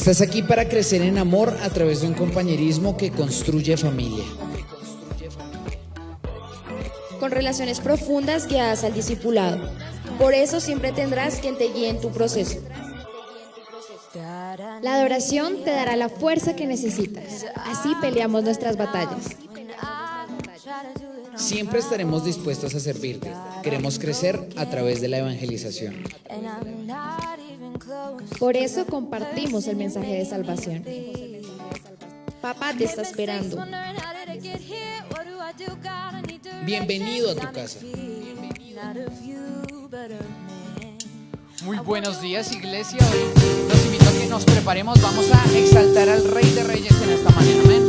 Estás aquí para crecer en amor a través de un compañerismo que construye familia. Con relaciones profundas guiadas al discipulado. Por eso siempre tendrás quien te guíe en tu proceso. La adoración te dará la fuerza que necesitas. Así peleamos nuestras batallas. Siempre estaremos dispuestos a servirte. Queremos crecer a través de la evangelización. Por eso compartimos el mensaje de salvación. Papá te está esperando. Bienvenido a tu casa. Muy buenos días, iglesia. Hoy los invito a que nos preparemos. Vamos a exaltar al Rey de Reyes en esta mañana. Amén.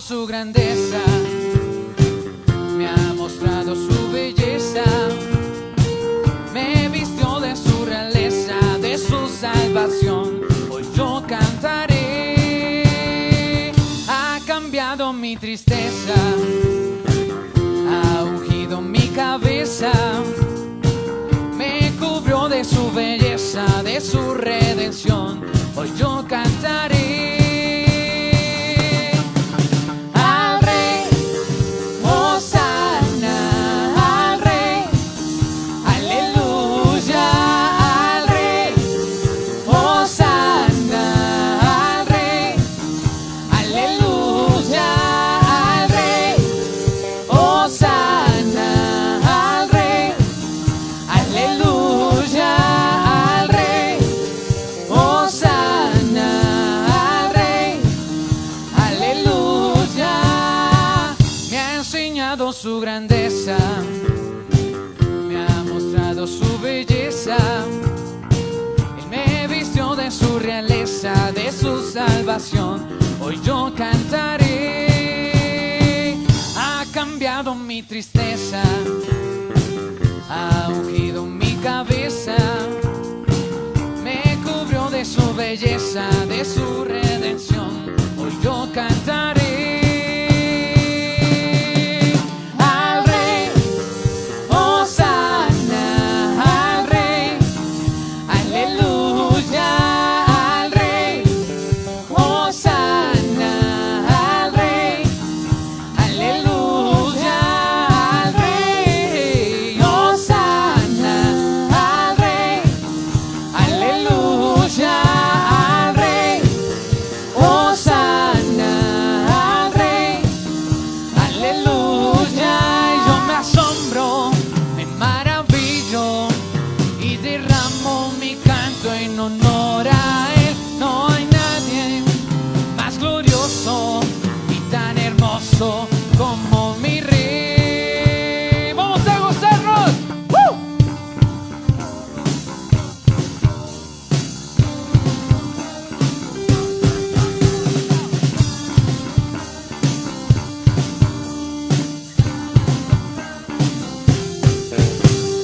Su grandeza, me ha mostrado su belleza, me vistió de su realeza, de su salvación. Hoy yo cantaré, ha cambiado mi tristeza, ha ungido mi cabeza, me cubrió de su belleza, de su redención. Hoy yo cantaré. Su grandeza, me ha mostrado su belleza, Él me vistió de su realeza, de su salvación. Hoy yo cantaré, ha cambiado mi tristeza, ha ungido mi cabeza, me cubrió de su belleza, de su redención. Hoy yo cantaré. Como mi rey, vamos a gozarnos.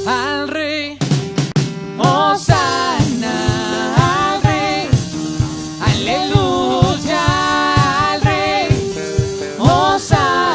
Al rey, Hosanna, al rey, aleluya, al rey, Hosanna.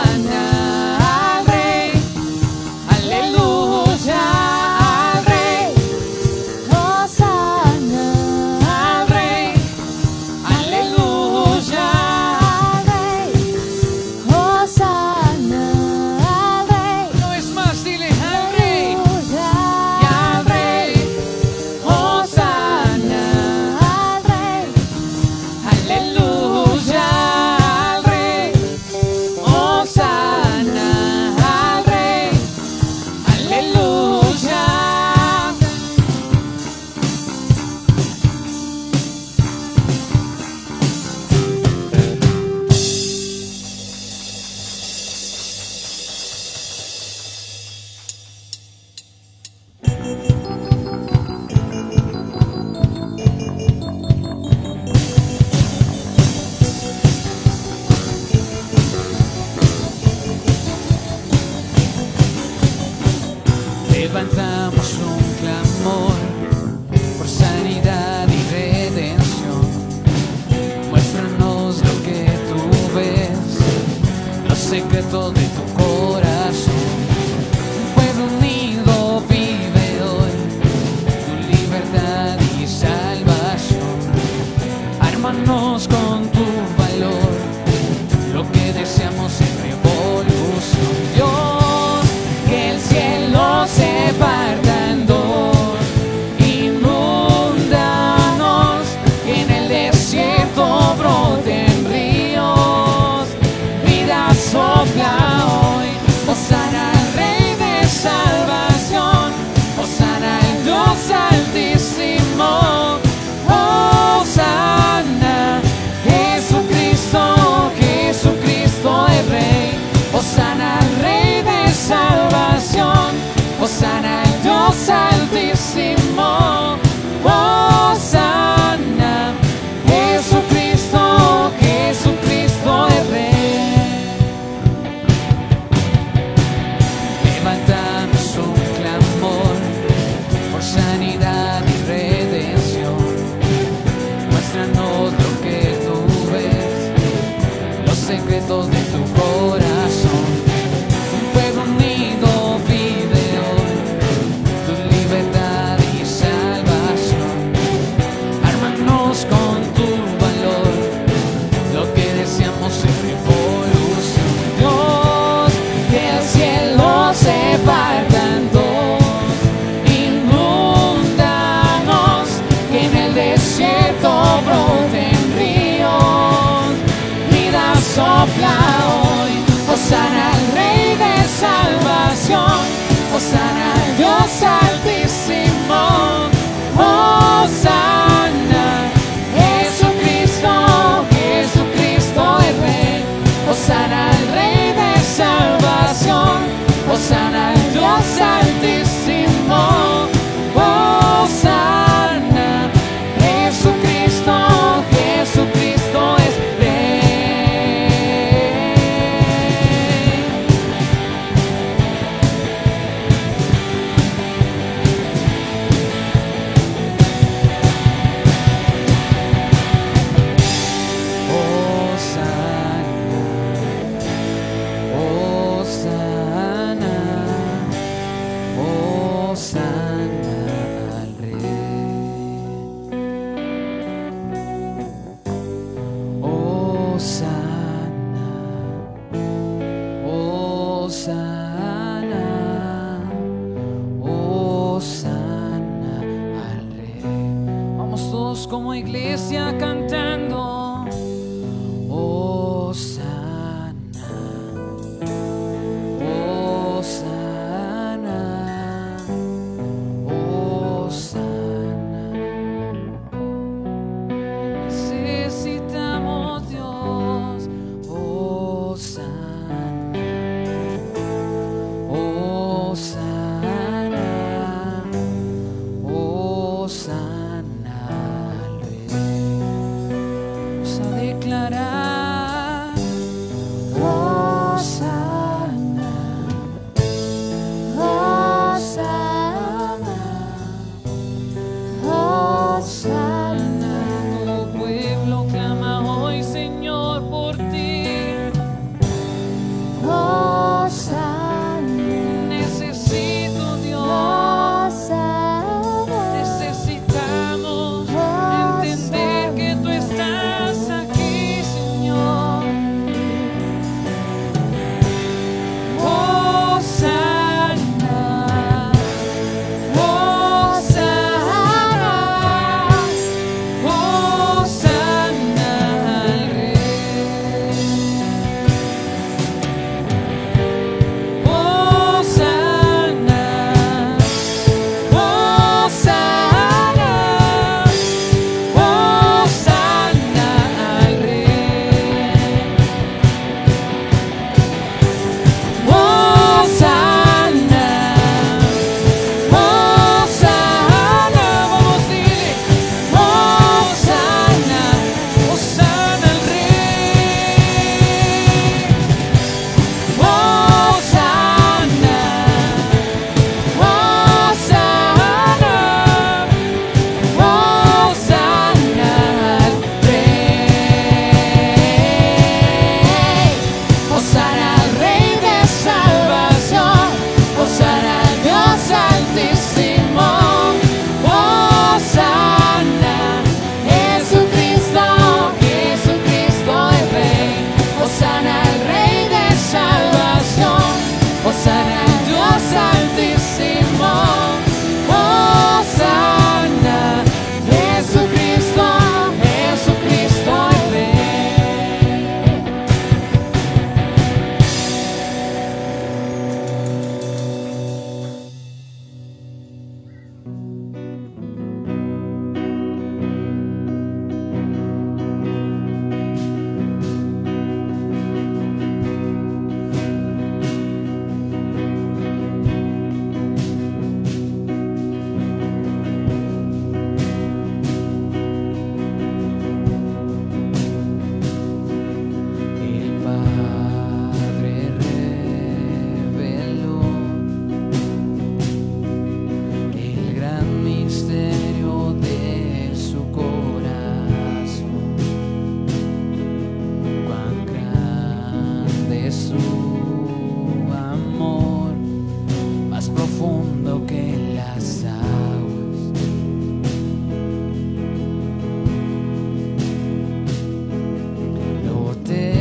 Levantamos un clamor por sanidad y redención. Muéstranos lo que tú ves, los secretos de tu corazón. Un pueblo unido vive hoy tu libertad y salvación. Ármanos con tu valor, lo que deseamos es revolución. Dios, que el cielo se parta en dos, inúndanos, que en el desierto broten ríos, vida sopla hoy. Hosana al Rey de salvación, Hosana al Dios altísimo, Hosana, Jesucristo, Jesucristo es Rey. Hosana al Rey de salvación, Hosana al Dios altísimo, Hosana, Jesucristo, Jesucristo es Rey. Levantamos un clamor por sanidad y redención. Muéstranos lo que tú ves, los secretos de tu corazón. Un pueblo unido vive hoy tu libertad y salvación. Ármanos con tu valor, lo que deseamos es revolución. Dios, que el cielo se parta en dos, inúndanos, que en el desierto broten ríos, vida sopla hoy. Hosana al Rey de salvación, Hosana al Dios altísimo, Hosana, Jesucristo, Jesucristo es Rey. Hosana al Rey de salvación, Hosana al Dios altísimo, Hosana, Jesucristo, Jesucristo es Rey. Hosana, Hosana, Hosana al Rey. Hosana, Hosana, Hosana al Rey. Vamos todos como iglesia cantando. Hosana, Hosana, Hosana. Necesitamos Dios. Hosana, Hosana, Hosana al Rey. Vamos a declarar Hosana, Hosana, Hosana. Tu pueblo clama hoy, Señor, por ti. Necesito, Dios, necesitamos entender que tú estás aquí, Señor. Hosana, Hosana, Hosana al Rey. su amor, más profundo que las aguas. Lo terrenal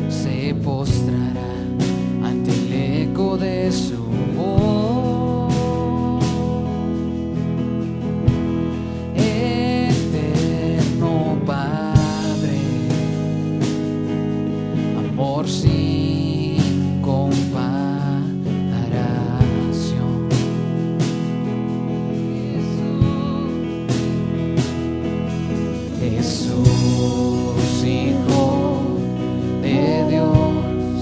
se postrará ante el eco de su voz. Eterno Padre, amor sin comparación. Jesús, Hijo de Dios,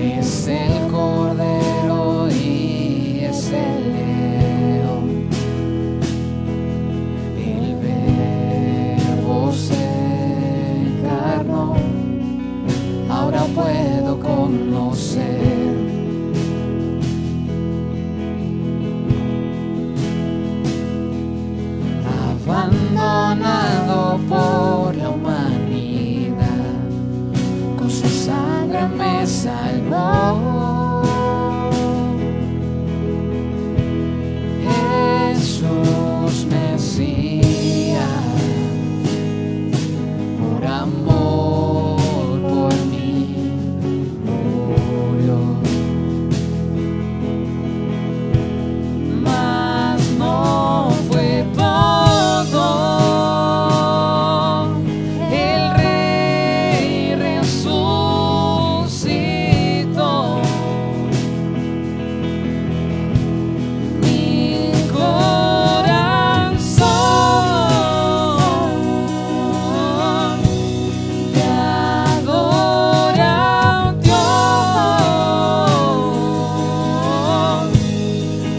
es el Cordero y es el León. El Verbo se encarnó, ahora puedo conocer. Abandonado por la humanidad, con su sangre me salvó. Jesús Mesías, por amor por mí murió. Mas no fue todo, el Rey resucitó. Mi corazón te adora, Dios.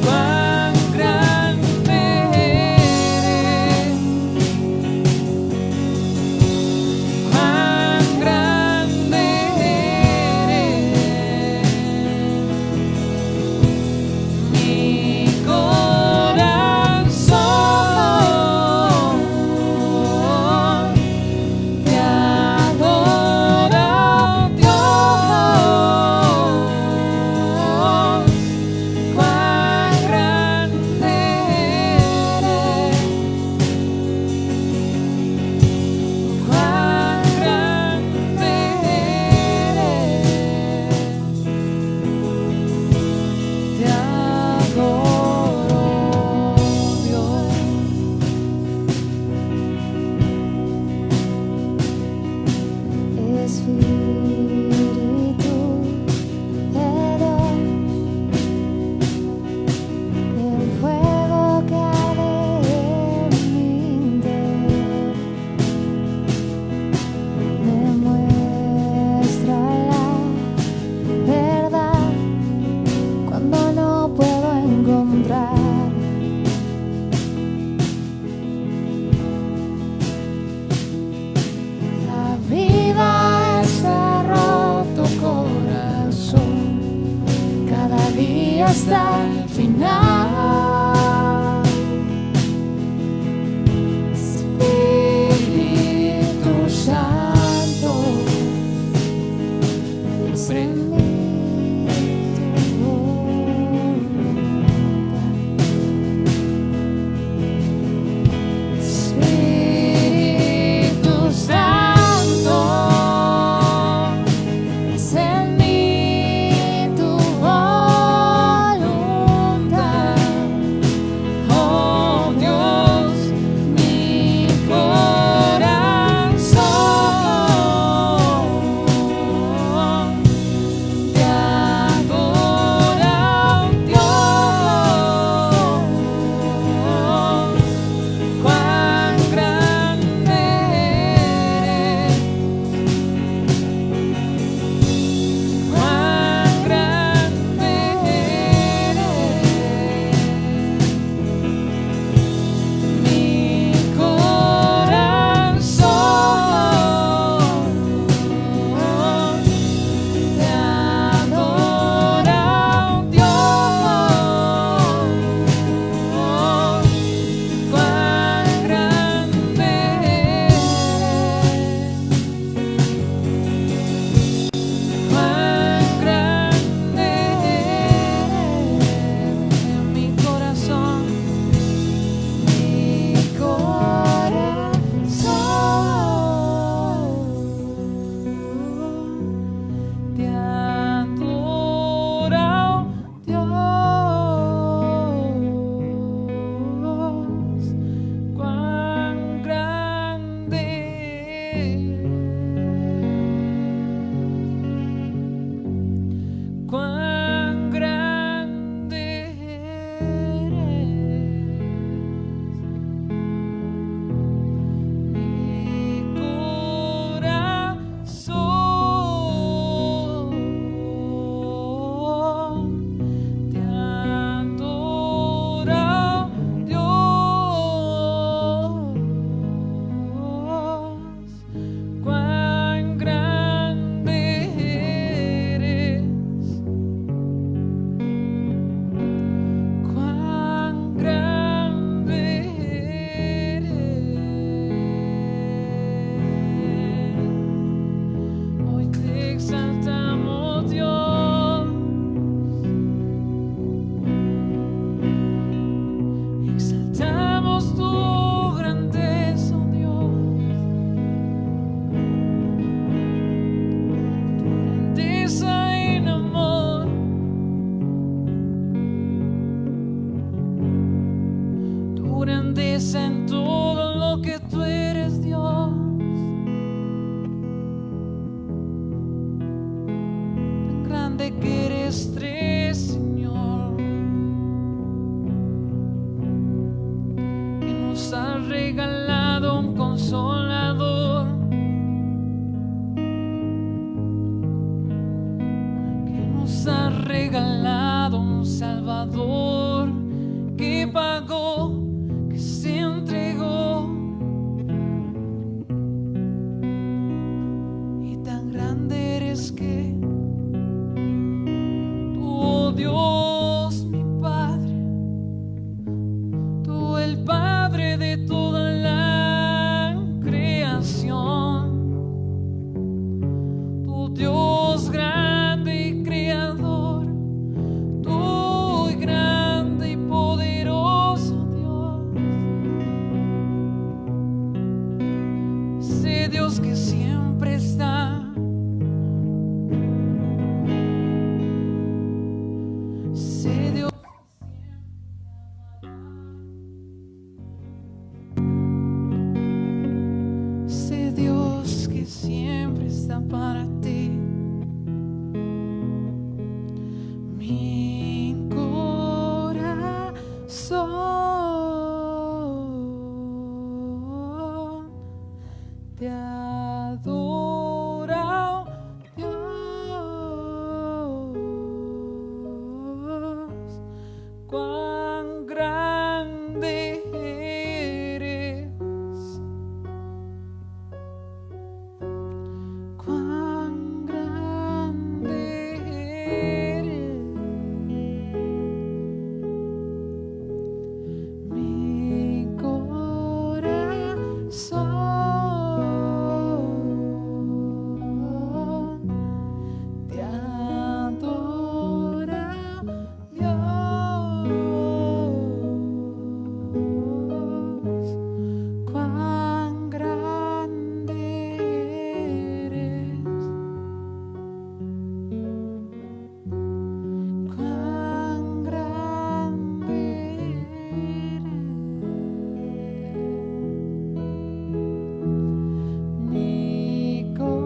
Cuán grande eres, cuán grande eres. Mi corazón te adora, Dios. Cuán grande eres, cuán grande eres. Te adoro, Dios. Espíritu de Dios, el fuego que arde en mi interior, me muestra la verdad cuando no puedo encontrar. Aviva este roto corazón, cada día hasta el final. Espíritu Santo, enciende tu voluntad. Espíritu Santo, haz en mí tu voluntad. Oh Dios, mi corazón grande que eres tres, Señor, que nos has regalado un consolador, que nos has regalado un Salvador que pagó, que se entregó. Y tan grande eres que tú, oh Dios, mi Padre, tú el Padre de toda la creación, tu Dios grande y creador, tú grande y poderoso Dios, ese Dios que siempre está, ese Dios. Ese Dios que siempre está para ti. Mi corazón te adora, oh Dios. Cuán grande eres. Cuán grande eres. Mi corazón te adora, Dios. Cuán grande eres. Cuán grande eres. Mi corazón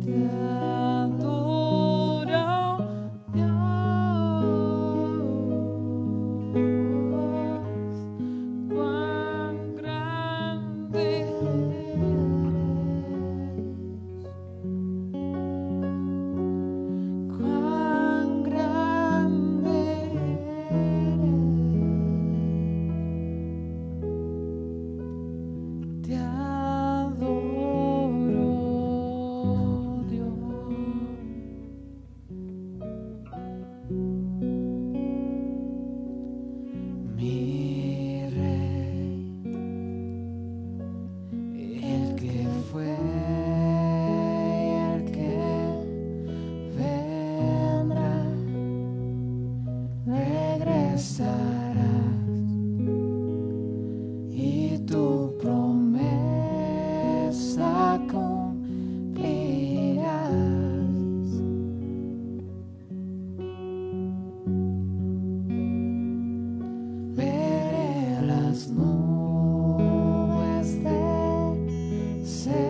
te adora, Dios. Cuán grande eres. Cuán grande eres. Te adoro, Dios. Mi Rey, el que fue y el que vendrá, regresarás y tu promesa cumplirás. Veré las nubes descender,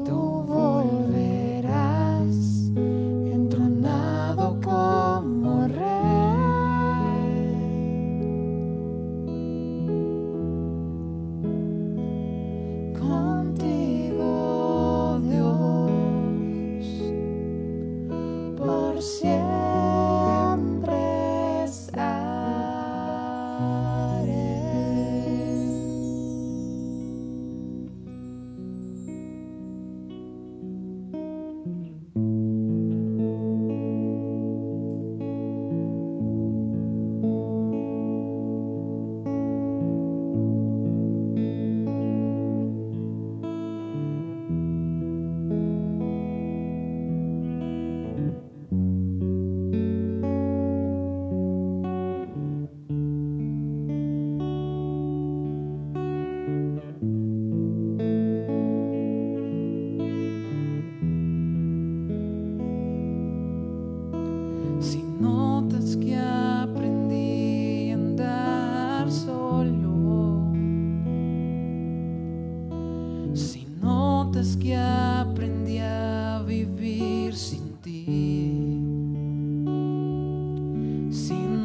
tú volverás entronado como Rey. Contigo, Dios, por siempre estaré.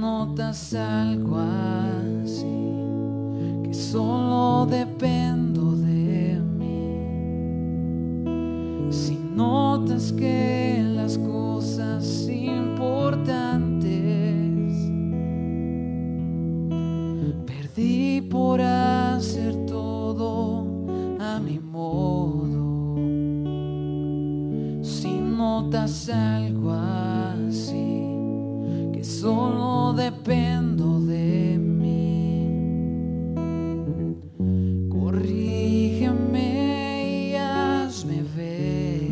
notas algo así, que solo dependo de mí, si notas que las cosas importantes perdí por hacer todo a mi modo, si notas algo así, que solo dependo de mí, corrígeme y hazme ver,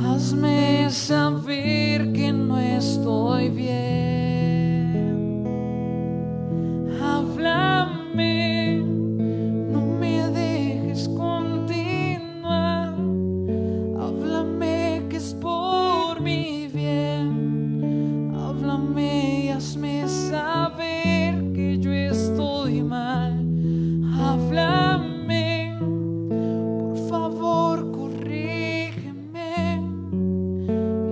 hazme saber que no estoy bien, háblame, no me dejes continuar, háblame que es por mi bien, háblame y hazme saber que yo estoy mal, háblame, por favor corrígeme,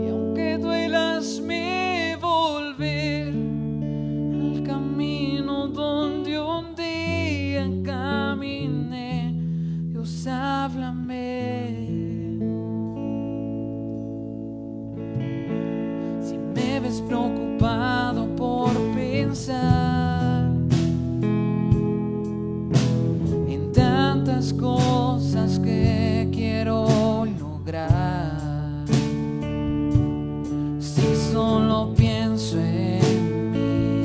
y aunque duela hazme volver al camino donde un día caminé. Dios, háblame. Si me ves preocupado por pensar en tantas cosas que quiero lograr, si solo pienso en mí,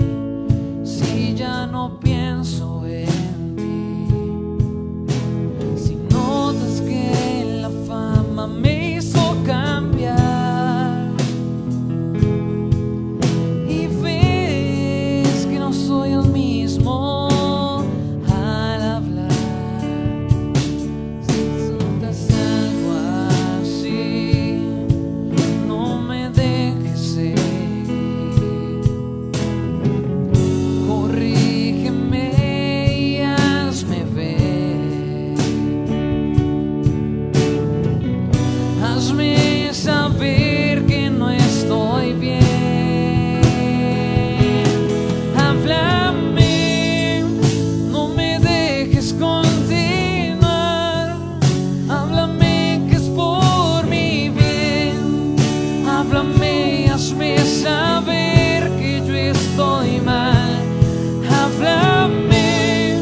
si ya no pienso en ti, si notas que la fama me hizo cambiar y ves que no soy el mismo al hablar, si notas algo así, no me dejes seguir, corrígeme y hazme ver, hazme saber que no estoy bien, háblame, no me dejes continuar, háblame que es por mi bien, háblame y hazme saber que yo estoy mal, háblame,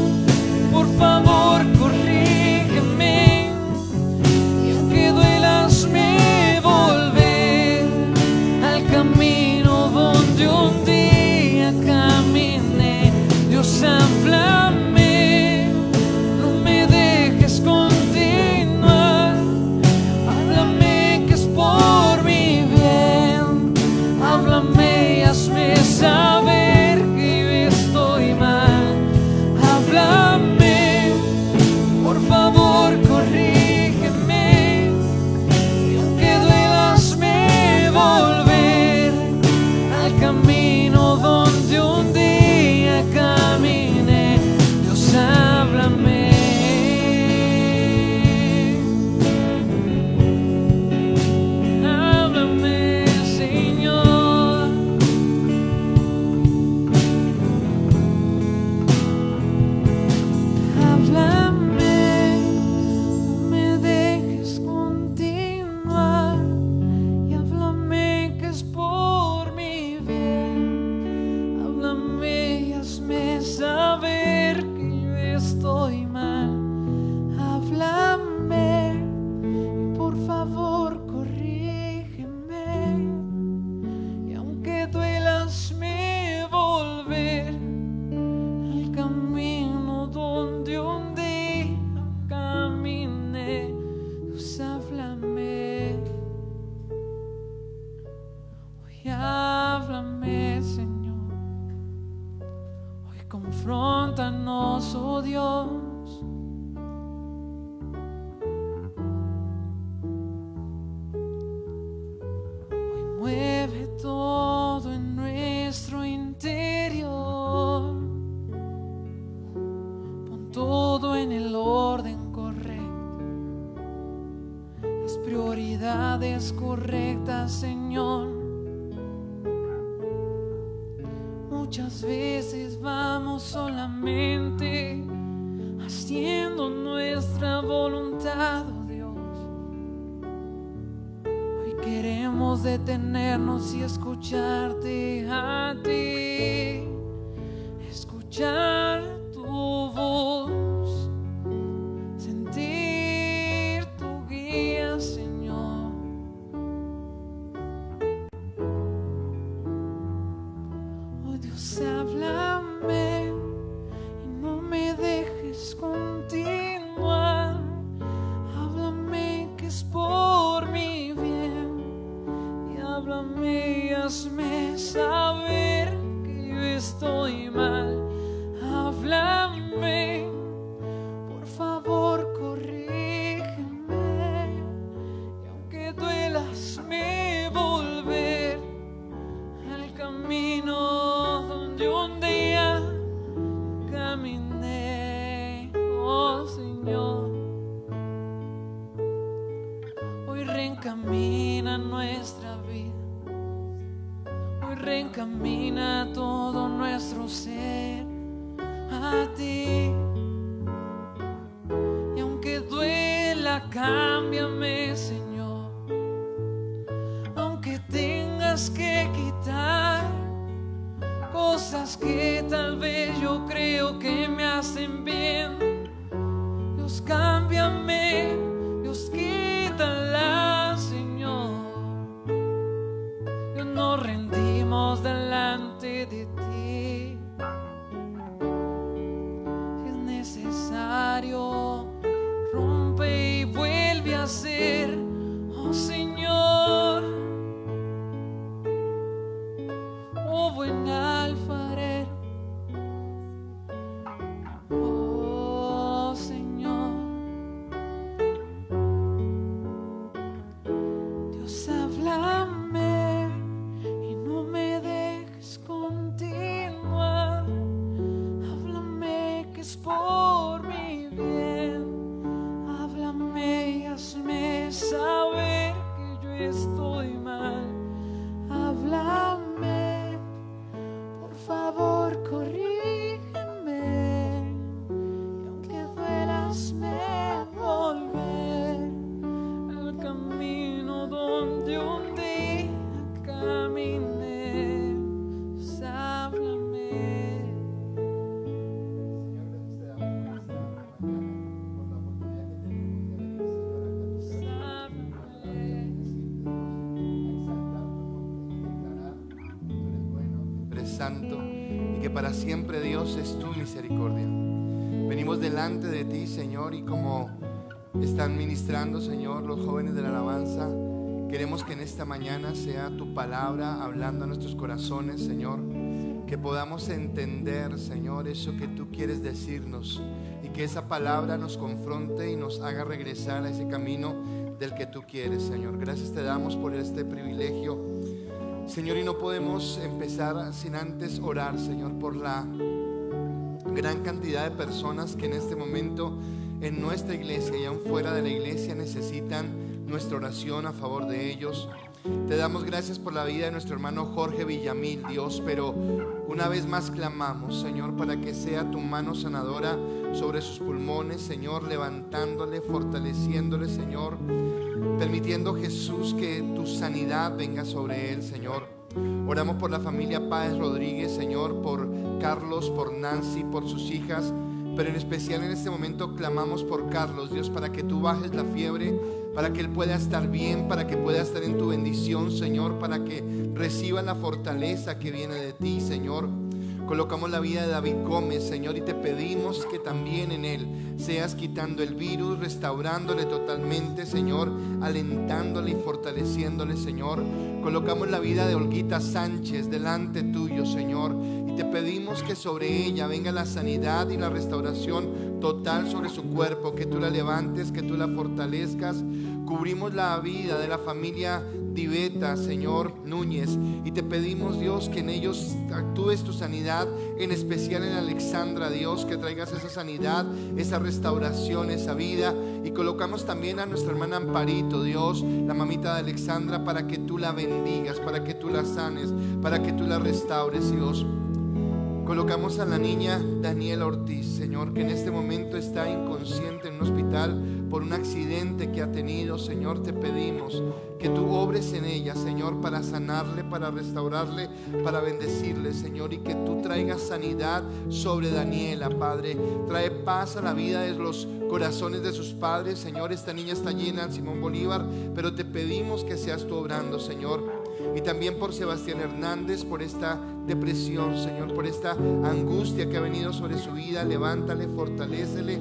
por favor corrígeme, y aunque duela hazme volver al camino donde un día caminé. Dios, háblame, no me dejes continuar, háblame que es por mi bien, háblame y hazme saber que yo estoy mal, háblame, por favor corrígeme, y aunque duela hazme volver al camino donde un día caminé. Dios, háblame, háblame, Señor, háblame, no me dejes continuar, y háblame que es por mi bien, háblame y hazme saber que yo estoy mal, háblame y por favor corrígeme, y aunque duela hazme volver al camino donde un día caminé. Dios, háblame, hoy háblame, Señor, hoy confróntanos, oh Dios. Hoy mueve todo en nuestro interior, pon todo en el orden correcto, las prioridades correctas, Señor. Muchas veces vamos solamente haciendo nuestra voluntad, oh Dios. Hoy queremos detenernos y escucharte a ti, escuchar tu voz, sentir tu guía, Señor. Oh Dios, háblame y no me dejes continuar. Háblame que es por mi bien, y háblame y hazme saber que yo estoy mal. Háblame, por favor, corrígeme, y aunque duela, hazme volver al camino donde un día caminé, oh Señor. Hoy reencamina nuestra vida, hoy reencamina todo nuestro ser a ti, y aunque duela, cámbiame, Señor. Aunque tengas que quitar cosas que tal vez yo creo que me hacen bien, Dios, cámbiame, Dios, quítala, Señor. Dios, nos rendimos delante de ti. Si es necesario, rompe y vuelve a ser, oh Señor. Oh buen alfarero, oh Señor. Dios, háblame y no me dejes continuar. Háblame que es por mi bien. Háblame y hazme saber que yo estoy mal. Háblame, por favor, corrígeme, y aunque duela, hazme volver al camino donde un día caminé. Pues háblame. Pues háblame. Eres santo y que para siempre, Dios, es tu misericordia. Venimos delante de ti, Señor, y como están ministrando, Señor, los jóvenes de la alabanza, queremos que en esta mañana sea tu palabra hablando a nuestros corazones, Señor, que podamos entender, Señor, eso que tú quieres decirnos, y que esa palabra nos confronte y nos haga regresar a ese camino del que tú quieres, Señor. Gracias te damos por este privilegio, Señor, y no podemos empezar sin antes orar, Señor, por la gran cantidad de personas que en este momento en nuestra iglesia y aún fuera de la iglesia necesitan nuestra oración a favor de ellos. Te damos gracias por la vida de nuestro hermano Jorge Villamil, Dios, pero una vez más clamamos, Señor, para que sea tu mano sanadora sobre sus pulmones, Señor, levantándole, fortaleciéndole, Señor, permitiendo, Jesús, que tu sanidad venga sobre él, Señor. Oramos por la familia Páez Rodríguez, Señor, por Carlos, por Nancy, por sus hijas, pero en especial en este momento clamamos por Carlos, Dios, para que tú bajes la fiebre, para que él pueda estar bien, para que pueda estar en tu bendición, Señor, para que reciba la fortaleza que viene de ti, Señor. Colocamos la vida de David Gómez, Señor, y te pedimos que también en él seas quitando el virus, restaurándole totalmente, Señor, alentándole y fortaleciéndole, Señor. Colocamos la vida de Olguita Sánchez delante tuyo, Señor, y te pedimos que sobre ella venga la sanidad y la restauración total sobre su cuerpo, que tú la levantes, que tú la fortalezcas. Cubrimos la vida de la familia Diveta, Señor Núñez, y te pedimos, Dios, que en ellos actúes tu sanidad, en especial en Alexandra, Dios, que traigas esa sanidad, esa restauración, esa vida. Y colocamos también a nuestra hermana Amparito, Dios, la mamita de Alexandra, para que tú la bendigas, para que tú la sanes, para que tú la restaures, Dios. Colocamos a la niña Daniela Ortiz, Señor, que en este momento está inconsciente en un hospital por un accidente que ha tenido. Señor, te pedimos que tú obres en ella, Señor, para sanarle, para restaurarle, para bendecirle, Señor, y que tú traigas sanidad sobre Daniela, Padre. Trae paz a la vida de los corazones de sus padres, Señor. Esta niña está llena de Simón Bolívar, pero te pedimos que seas tú obrando, Señor. Y también por Sebastián Hernández, por esta depresión, Señor, por esta angustia que ha venido sobre su vida. Levántale, fortalécele.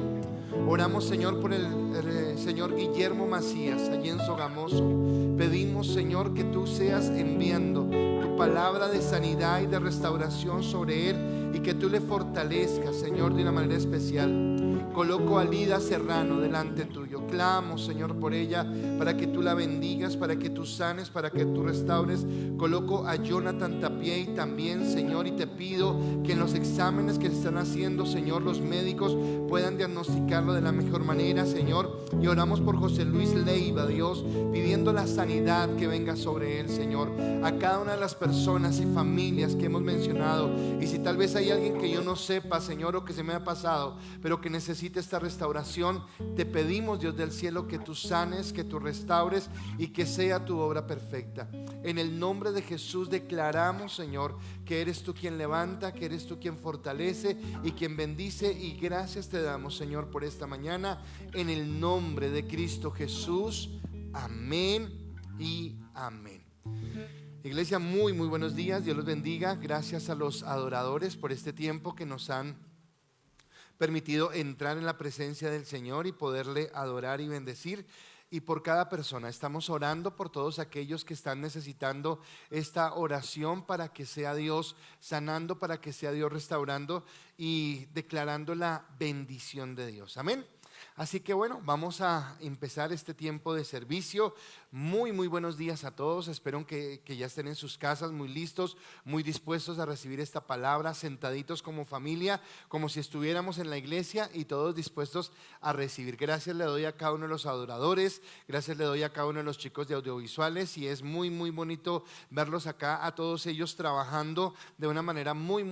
Oramos, Señor, por el Señor Guillermo Macías, allí en Sogamoso. Pedimos, Señor, que tú seas enviando tu palabra de sanidad y de restauración sobre él, y que tú le fortalezcas, Señor, de una manera especial. Coloco a Lida Serrano delante tuyo. Clamo, Señor, por ella, para que tú la bendigas, para que tú sanes, para que tú restaures. Coloco a Jonathan Tapiey también, Señor, y te pido que en los exámenes que se están haciendo, Señor, los médicos puedan diagnosticarlo de la mejor manera, Señor. Y oramos por José Luis Leiva, Dios, pidiendo la sanidad que venga sobre él, Señor. A cada una de las personas y familias que hemos mencionado, y si tal vez hay alguien que yo no sepa, Señor, o que se me ha pasado, pero que necesita esta restauración, te pedimos, Dios del cielo, que tú sanes, que tú restaures y que sea tu obra perfecta. En el nombre de Jesús declaramos, Señor, que eres tú quien levanta, que eres tú quien fortalece y quien bendice, y gracias te damos, Señor, por esta mañana, en el nombre de Cristo Jesús. Amén y amén. Iglesia, muy buenos días. Dios los bendiga. Gracias a los adoradores por este tiempo que nos han permitido entrar en la presencia del Señor y poderle adorar y bendecir. Y por cada persona estamos orando por todos aquellos que están necesitando esta oración, para que sea Dios sanando, para que sea Dios restaurando y declarando la bendición de Dios. Amén. Así que bueno, vamos a empezar este tiempo de servicio. Muy buenos días a todos. Espero que ya estén en sus casas, muy listos, muy dispuestos a recibir esta palabra, sentaditos como familia, como si estuviéramos en la iglesia, y todos dispuestos a recibir. Gracias le doy a cada uno de los adoradores, gracias le doy a cada uno de los chicos de audiovisuales, y es muy bonito verlos acá, a todos ellos trabajando de una manera muy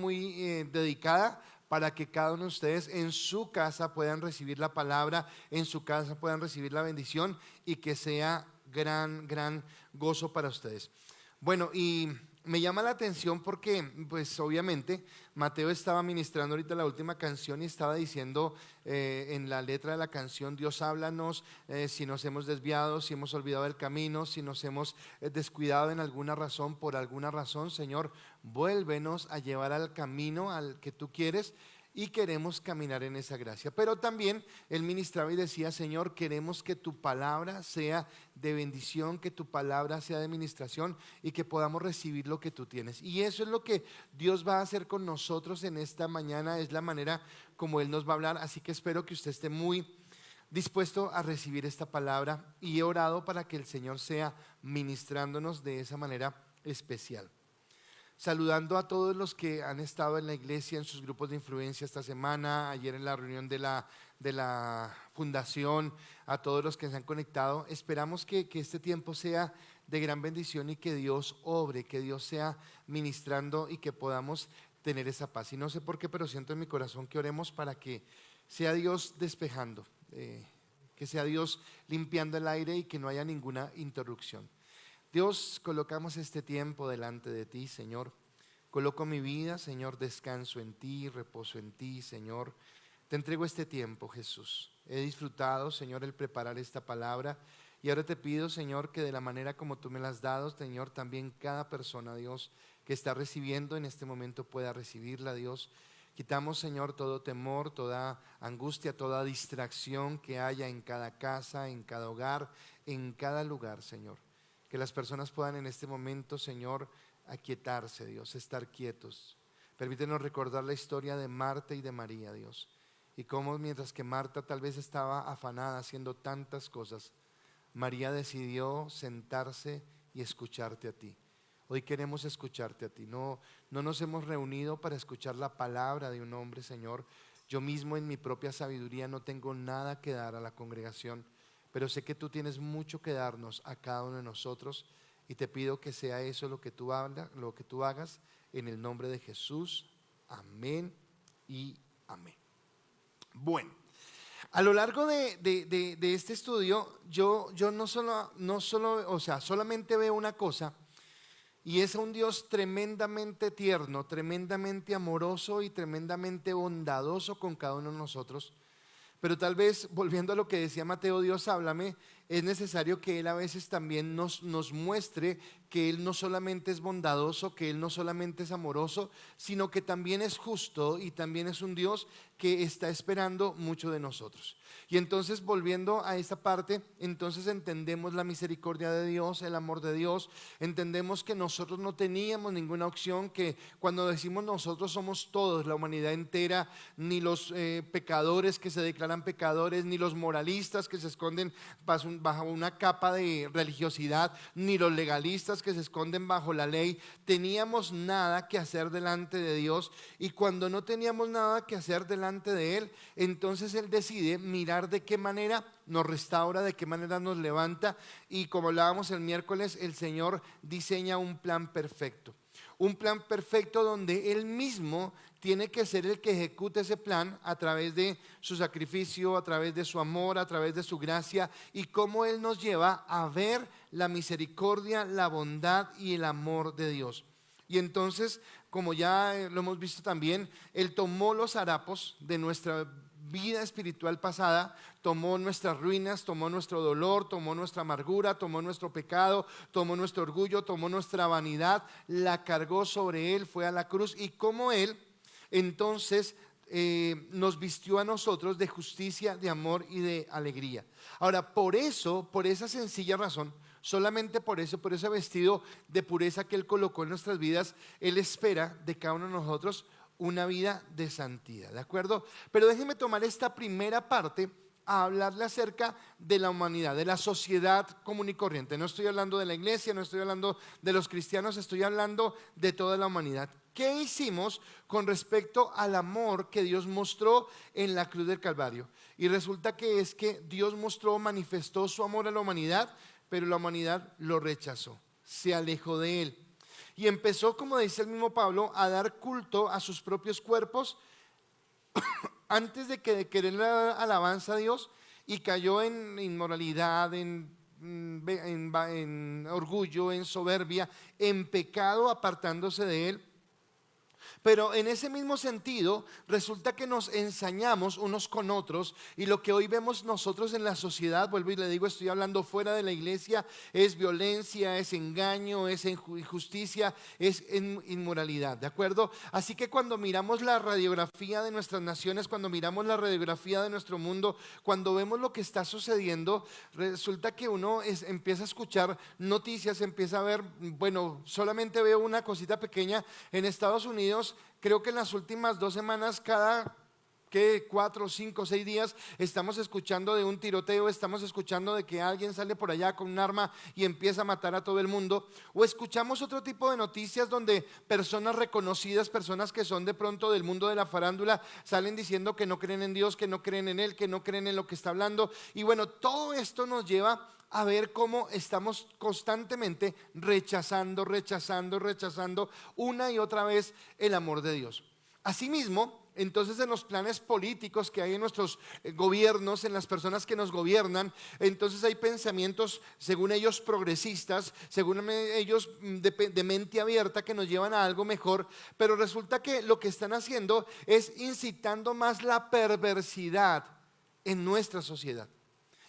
dedicada, para que cada uno de ustedes en su casa puedan recibir la palabra, en su casa puedan recibir la bendición, y que sea gran gozo para ustedes. Bueno, y me llama la atención porque, pues obviamente, Mateo estaba ministrando ahorita la última canción y estaba diciendo en la letra de la canción: Dios, háblanos si nos hemos desviado, si hemos olvidado el camino, si nos hemos descuidado en alguna razón, por alguna razón, Señor, vuélvenos a llevar al camino al que tú quieres, y queremos caminar en esa gracia. Pero también él ministraba y decía: Señor, queremos que tu palabra sea de bendición, que tu palabra sea de ministración, y que podamos recibir lo que tú tienes. Y eso es lo que Dios va a hacer con nosotros en esta mañana, es la manera como Él nos va a hablar. Así que espero que usted esté muy dispuesto a recibir esta palabra, y he orado para que el Señor sea ministrándonos de esa manera especial. Saludando a todos los que han estado en la iglesia, en sus grupos de influencia esta semana, ayer en la reunión de la fundación, a todos los que se han conectado. Esperamos que este tiempo sea de gran bendición, y que Dios obre, que Dios sea ministrando, y que podamos tener esa paz. Y no sé por qué, pero siento en mi corazón que oremos para que sea Dios despejando, que sea Dios limpiando el aire, y que no haya ninguna interrupción. Dios, colocamos este tiempo delante de ti, Señor. Coloco mi vida, Señor, descanso en ti, reposo en ti, Señor. Te entrego este tiempo, Jesús. He disfrutado, Señor, el preparar esta palabra, y ahora te pido, Señor, que de la manera como tú me la has dado, Señor, también cada persona, Dios, que está recibiendo en este momento pueda recibirla, Dios. Quitamos, Señor, todo temor, toda angustia, toda distracción que haya en cada casa, en cada hogar, en cada lugar, Señor. Que las personas puedan en este momento, Señor, aquietarse, Dios, estar quietos. Permítenos recordar la historia de Marta y de María, Dios, y cómo mientras que Marta tal vez estaba afanada haciendo tantas cosas, María decidió sentarse y escucharte a ti. Hoy queremos escucharte a ti. No nos hemos reunido para escuchar la palabra de un hombre, Señor. Yo mismo en mi propia sabiduría no tengo nada que dar a la congregación, pero sé que tú tienes mucho que darnos a cada uno de nosotros, y te pido que sea eso lo que tú hagas, en el nombre de Jesús. Amén y amén. Bueno, a lo largo de este estudio, yo no solo, o sea, solamente veo una cosa, y es a un Dios tremendamente tierno, tremendamente amoroso y tremendamente bondadoso con cada uno de nosotros. Pero tal vez, volviendo a lo que decía Mateo, Dios háblame, es necesario que Él a veces también nos muestre que Él no solamente es bondadoso, que Él no solamente es amoroso, sino que también es justo y también es un Dios que está esperando mucho de nosotros. Y entonces, volviendo a esta parte, entonces entendemos la misericordia de Dios, el amor de Dios, entendemos que nosotros no teníamos ninguna opción, que cuando decimos nosotros somos todos, la humanidad entera, ni los pecadores que se declaran pecadores, ni los moralistas que se esconden bajo una capa de religiosidad, ni los legalistas que se esconden bajo la ley. Teníamos nada que hacer delante de Dios, y cuando no teníamos nada que hacer delante de Él, entonces Él decide mirar de qué manera nos restaura, de qué manera nos levanta, y como hablábamos el miércoles, el Señor diseña un plan perfecto. Un plan perfecto donde Él mismo tiene que ser el que ejecute ese plan a través de su sacrificio, a través de su amor, a través de su gracia, y cómo Él nos lleva a ver la misericordia, la bondad y el amor de Dios. Y entonces, como ya lo hemos visto también, Él tomó los harapos de nuestra vida espiritual pasada, tomó nuestras ruinas, tomó nuestro dolor, tomó nuestra amargura, tomó nuestro pecado, tomó nuestro orgullo, tomó nuestra vanidad, la cargó sobre Él, fue a la cruz, y como Él entonces nos vistió a nosotros de justicia, de amor y de alegría. Ahora, por esa sencilla razón, solamente por ese vestido de pureza que Él colocó en nuestras vidas, Él espera de cada uno de nosotros una vida de santidad, ¿de acuerdo? Pero déjenme tomar esta primera parte a hablarle acerca de la humanidad, de la sociedad común y corriente. No estoy hablando de la iglesia, no estoy hablando de los cristianos, estoy hablando de toda la humanidad. ¿Qué hicimos con respecto al amor que Dios mostró en la cruz del Calvario? Y resulta que es que Dios manifestó su amor a la humanidad, pero la humanidad lo rechazó, se alejó de Él. Y empezó, como dice el mismo Pablo, a dar culto a sus propios cuerpos antes de querer la alabanza a Dios, y cayó en inmoralidad, en orgullo, en soberbia, en pecado, apartándose de Él. Pero en ese mismo sentido, resulta que nos ensañamos unos con otros, y lo que hoy vemos nosotros en la sociedad, vuelvo y le digo, estoy hablando fuera de la iglesia, es violencia, es engaño, es injusticia, es inmoralidad, ¿de acuerdo? Así que cuando miramos la radiografía de nuestras naciones, cuando miramos la radiografía de nuestro mundo, cuando vemos lo que está sucediendo, resulta que uno empieza a escuchar noticias, empieza a ver, bueno, solamente veo una cosita pequeña en Estados Unidos. Creo que en las últimas 2 semanas, cada 4, 5, 6 días estamos escuchando de un tiroteo, estamos escuchando de que alguien sale por allá con un arma y empieza a matar a todo el mundo, o escuchamos otro tipo de noticias donde personas reconocidas, personas que son de pronto del mundo de la farándula, salen diciendo que no creen en Dios, que no creen en Él, que no creen en lo que está hablando. Y bueno, todo esto nos lleva a ver cómo estamos constantemente rechazando una y otra vez el amor de Dios. Asimismo, entonces en los planes políticos que hay en nuestros gobiernos, en las personas que nos gobiernan, entonces hay pensamientos, según ellos progresistas, según ellos de mente abierta, que nos llevan a algo mejor, pero resulta que lo que están haciendo es incitando más la perversidad en nuestra sociedad.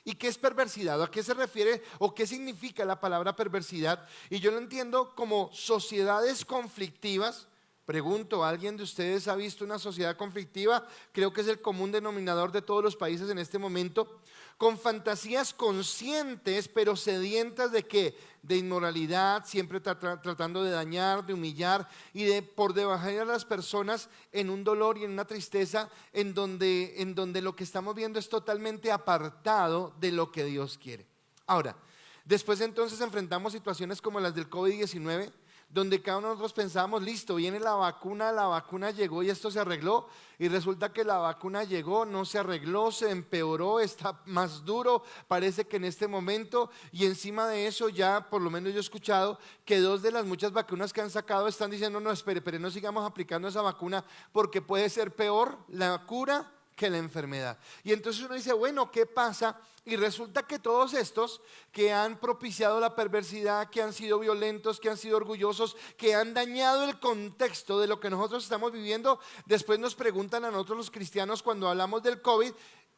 ¿Y qué es perversidad? ¿A qué se refiere o qué significa la palabra perversidad? Y yo lo entiendo como sociedades conflictivas. Pregunto, ¿alguien de ustedes ha visto una sociedad conflictiva? Creo que es el común denominador de todos los países en este momento. Con fantasías conscientes, pero sedientas ¿de qué? De inmoralidad, siempre tratando de dañar, de humillar y de por debajar a las personas en un dolor y en una tristeza en donde lo que estamos viendo es totalmente apartado de lo que Dios quiere. Ahora, después entonces enfrentamos situaciones como las del COVID-19, donde cada uno de nosotros pensábamos, listo, viene la vacuna llegó y esto se arregló, y resulta que la vacuna llegó, no se arregló, se empeoró, está más duro, parece que en este momento, y encima de eso ya, por lo menos yo he escuchado, que 2 de las muchas vacunas que han sacado están diciendo, no, espere, no sigamos aplicando esa vacuna, porque puede ser peor la cura que la enfermedad. Y entonces uno dice, bueno, ¿qué pasa? Y resulta que todos estos que han propiciado la perversidad, que han sido violentos, que han sido orgullosos, que han dañado el contexto de lo que nosotros estamos viviendo, después nos preguntan a nosotros los cristianos cuando hablamos del COVID,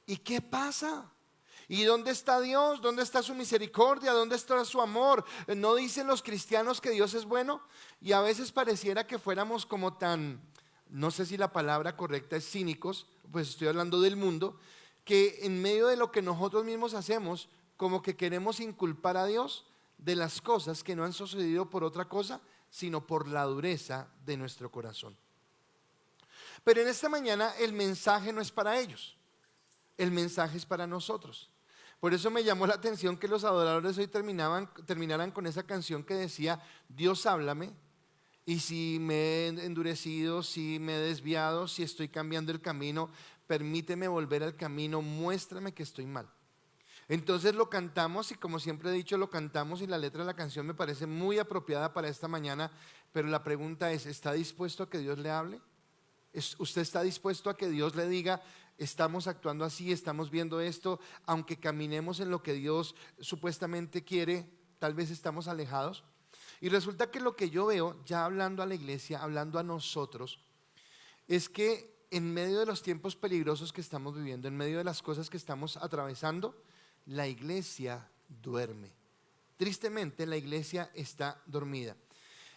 ¿y qué pasa? ¿Y dónde está Dios? ¿Dónde está su misericordia? ¿Dónde está su amor? ¿No dicen los cristianos que Dios es bueno? Y a veces pareciera que fuéramos como tan, no sé si la palabra correcta es cínicos, pues estoy hablando del mundo, que en medio de lo que nosotros mismos hacemos, como que queremos inculpar a Dios de las cosas que no han sucedido por otra cosa, sino por la dureza de nuestro corazón. Pero en esta mañana el mensaje no es para ellos, el mensaje es para nosotros. Por eso me llamó la atención que los adoradores hoy terminaran con esa canción que decía, Dios háblame, y si me he endurecido, si me he desviado, si estoy cambiando el camino, permíteme volver al camino, muéstrame que estoy mal. Entonces lo cantamos y como siempre he dicho, lo cantamos y la letra de la canción me parece muy apropiada para esta mañana, pero la pregunta es, ¿está dispuesto a que Dios le hable? ¿Usted está dispuesto a que Dios le diga, estamos actuando así, estamos viendo esto, aunque caminemos en lo que Dios supuestamente quiere, tal vez estamos alejados? Y resulta que lo que yo veo, ya hablando a la iglesia, hablando a nosotros, es que en medio de los tiempos peligrosos que estamos viviendo, en medio de las cosas que estamos atravesando, la iglesia duerme. Tristemente, la iglesia está dormida.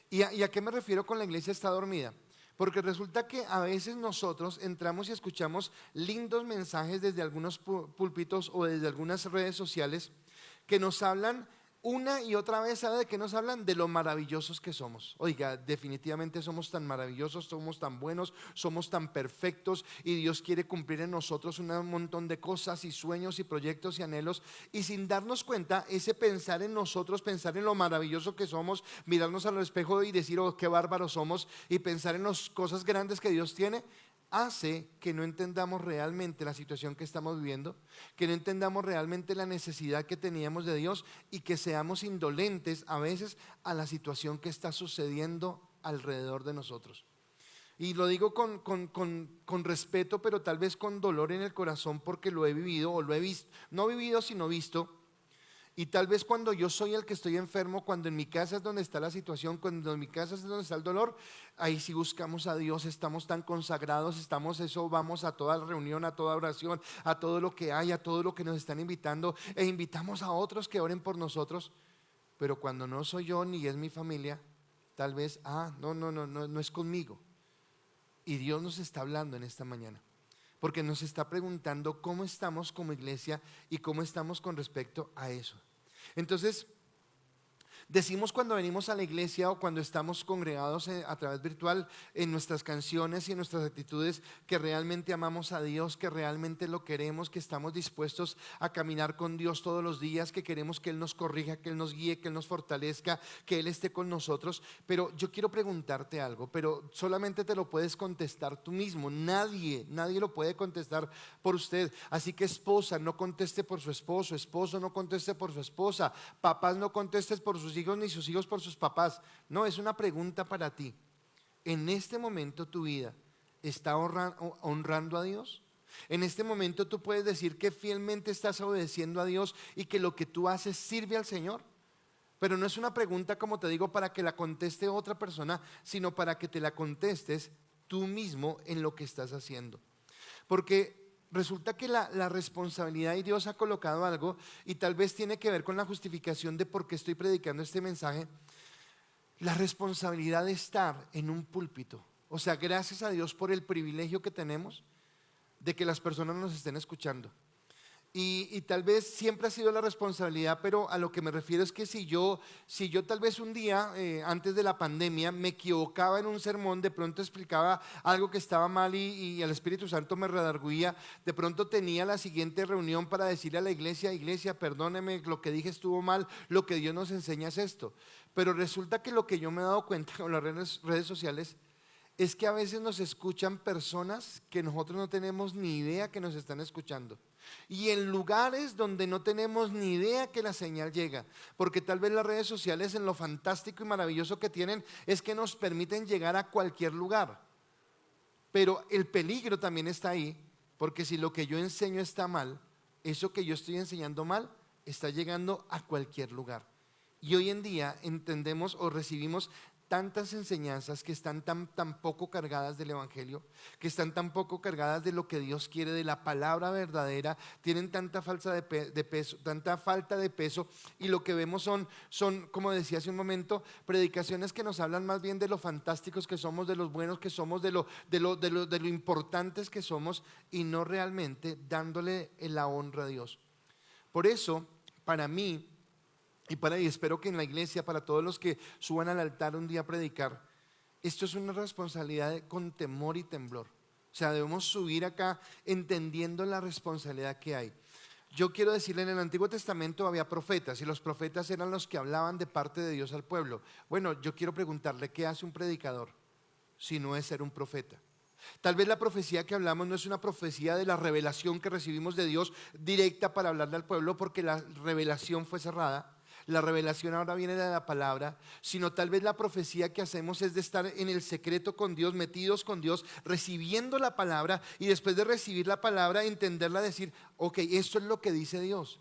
¿Y a qué me refiero con la iglesia está dormida? Porque resulta que a veces nosotros entramos y escuchamos lindos mensajes desde algunos púlpitos o desde algunas redes sociales que nos hablan una y otra vez. ¿Sabe de qué nos hablan? De lo maravillosos que somos. Oiga, definitivamente somos tan maravillosos, somos tan buenos, somos tan perfectos y Dios quiere cumplir en nosotros un montón de cosas y sueños y proyectos y anhelos, y sin darnos cuenta, ese pensar en nosotros, pensar en lo maravilloso que somos, mirarnos al espejo y decir, oh, qué bárbaros somos, y pensar en las cosas grandes que Dios tiene, hace que no entendamos realmente la situación que estamos viviendo, que no entendamos realmente la necesidad que teníamos de Dios y que seamos indolentes a veces a la situación que está sucediendo alrededor de nosotros. Y lo digo con respeto, pero tal vez con dolor en el corazón, porque lo he vivido o lo he visto, no vivido sino visto. Y tal vez cuando yo soy el que estoy enfermo, cuando en mi casa es donde está la situación, cuando en mi casa es donde está el dolor, ahí sí buscamos a Dios, estamos tan consagrados, vamos a toda reunión, a toda oración, a todo lo que hay, a todo lo que nos están invitando, e invitamos a otros que oren por nosotros. Pero cuando no soy yo ni es mi familia, tal vez, no es conmigo. Y Dios nos está hablando en esta mañana, porque nos está preguntando cómo estamos como iglesia y cómo estamos con respecto a eso. Entonces, decimos cuando venimos a la iglesia o cuando estamos congregados a través virtual, en nuestras canciones y en nuestras actitudes, que realmente amamos a Dios, que realmente lo queremos, que estamos dispuestos a caminar con Dios todos los días, que queremos que Él nos corrija, que Él nos guíe, que Él nos fortalezca, que Él esté con nosotros. Pero yo quiero preguntarte algo, pero solamente te lo puedes contestar tú mismo. Nadie lo puede contestar por usted. Así que esposa, no conteste por su esposo, esposo, no conteste por su esposa, papás, no contestes por sus hijos ni sus hijos por sus papás. No, es una pregunta para ti. ¿En este momento tu vida está honrando a Dios? En este momento tú puedes decir que fielmente estás obedeciendo a Dios y que lo que tú haces sirve al Señor. Pero no es una pregunta, como te digo, para que la conteste otra persona, sino para que te la contestes tú mismo en lo que estás haciendo. Porque resulta que la responsabilidad, y Dios ha colocado algo, y tal vez tiene que ver con la justificación de por qué estoy predicando este mensaje, la responsabilidad de estar en un púlpito. O sea, gracias a Dios por el privilegio que tenemos de que las personas nos estén escuchando. Y tal vez siempre ha sido la responsabilidad, pero a lo que me refiero es que si yo tal vez un día, antes de la pandemia, me equivocaba en un sermón, de pronto explicaba algo que estaba mal y el Espíritu Santo me redarguía, de pronto tenía la siguiente reunión para decirle a la iglesia: iglesia, perdóneme, lo que dije estuvo mal, lo que Dios nos enseña es esto. Pero resulta que lo que yo me he dado cuenta con las redes sociales es que a veces nos escuchan personas que nosotros no tenemos ni idea que nos están escuchando. Y en lugares donde no tenemos ni idea que la señal llega, porque tal vez las redes sociales, en lo fantástico y maravilloso que tienen, es que nos permiten llegar a cualquier lugar. Pero el peligro también está ahí, porque si lo que yo enseño está mal, eso que yo estoy enseñando mal está llegando a cualquier lugar. Y hoy en día entendemos o recibimos tantas enseñanzas que están tan poco cargadas del Evangelio, que están tan poco cargadas de lo que Dios quiere, de la palabra verdadera, tienen tanta falta de peso, y lo que vemos son, como decía hace un momento, predicaciones que nos hablan más bien de lo fantásticos que somos, de los buenos que somos, de lo importantes que somos, y no realmente dándole la honra a Dios. Por eso, para mí, y espero que en la iglesia, para todos los que suban al altar un día a predicar, esto es una responsabilidad con temor y temblor. O sea, debemos subir acá entendiendo la responsabilidad que hay. Yo quiero decirle, en el Antiguo Testamento había profetas, y los profetas eran los que hablaban de parte de Dios al pueblo. Bueno, yo quiero preguntarle, ¿qué hace un predicador si no es ser un profeta? Tal vez la profecía que hablamos no es una profecía de la revelación que recibimos de Dios directa para hablarle al pueblo, porque la revelación fue cerrada. La revelación ahora viene de la palabra, sino tal vez la profecía que hacemos es de estar en el secreto con Dios, metidos con Dios, recibiendo la palabra, y después de recibir la palabra, entenderla, decir: ok, esto es lo que dice Dios.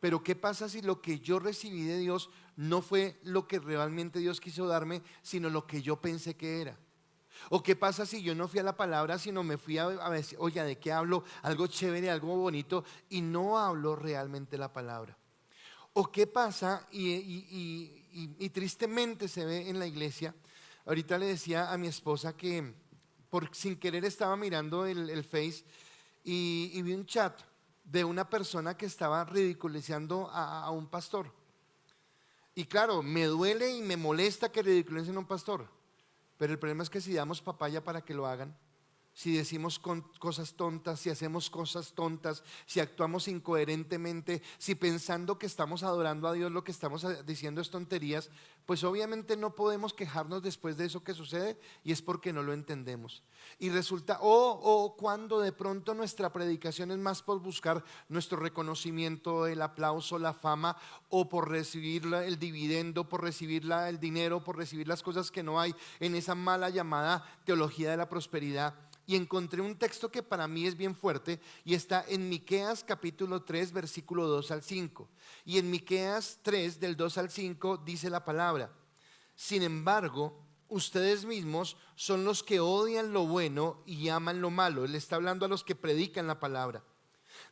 Pero ¿qué pasa si lo que yo recibí de Dios no fue lo que realmente Dios quiso darme, sino lo que yo pensé que era? ¿O qué pasa si yo no fui a la palabra, sino me fui a decir: oye, ¿de qué hablo? Algo chévere, algo bonito, y no hablo realmente la palabra. ¿O qué pasa? Y tristemente se ve en la iglesia. Ahorita le decía a mi esposa que sin querer estaba mirando el Face, y vi un chat de una persona que estaba ridiculizando a un pastor. Y claro, me duele y me molesta que ridiculicen a un pastor, pero el problema es que si damos papaya para que lo hagan, si decimos cosas tontas, si hacemos cosas tontas, si actuamos incoherentemente, si pensando que estamos adorando a Dios lo que estamos diciendo es tonterías, pues obviamente no podemos quejarnos después de eso que sucede, y es porque no lo entendemos. Y resulta, o cuando de pronto nuestra predicación es más por buscar nuestro reconocimiento, el aplauso, la fama, o por recibir el dividendo, por recibir el dinero, por recibir las cosas que no hay en esa mala llamada teología de la prosperidad. Y encontré un texto que para mí es bien fuerte, y está en Miqueas capítulo 3 versículo 2 al 5. Y en Miqueas 3 del 2 al 5 dice la palabra: sin embargo, ustedes mismos son los que odian lo bueno y aman lo malo. Él está hablando a los que predican la palabra.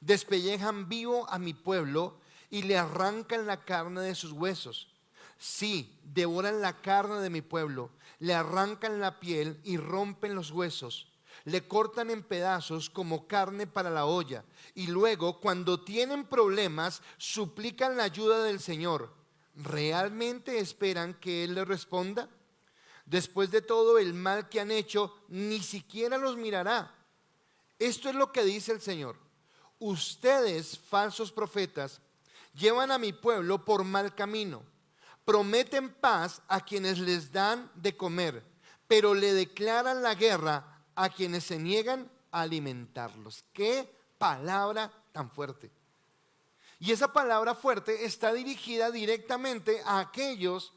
Despellejan vivo a mi pueblo y le arrancan la carne de sus huesos. Sí, devoran la carne de mi pueblo, le arrancan la piel y rompen los huesos. Le cortan en pedazos como carne para la olla, y luego, cuando tienen problemas, suplican la ayuda del Señor. ¿Realmente esperan que Él les responda? Después de todo el mal que han hecho, ni siquiera los mirará. Esto es lo que dice el Señor: ustedes, falsos profetas, llevan a mi pueblo por mal camino. Prometen paz a quienes les dan de comer, pero le declaran la guerra a quienes se niegan a alimentarlos. ¡Qué palabra tan fuerte! Y esa palabra fuerte está dirigida directamente a aquellos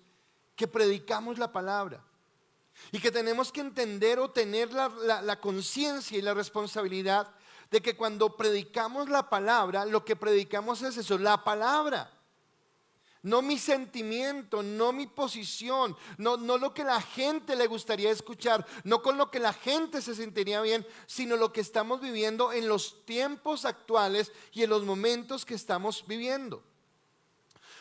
que predicamos la palabra, y que tenemos que entender o tener la conciencia y la responsabilidad de que cuando predicamos la palabra, lo que predicamos es eso, la palabra. No mi sentimiento, no mi posición, no lo que la gente le gustaría escuchar, no con lo que la gente se sentiría bien, sino lo que estamos viviendo en los tiempos actuales y en los momentos que estamos viviendo.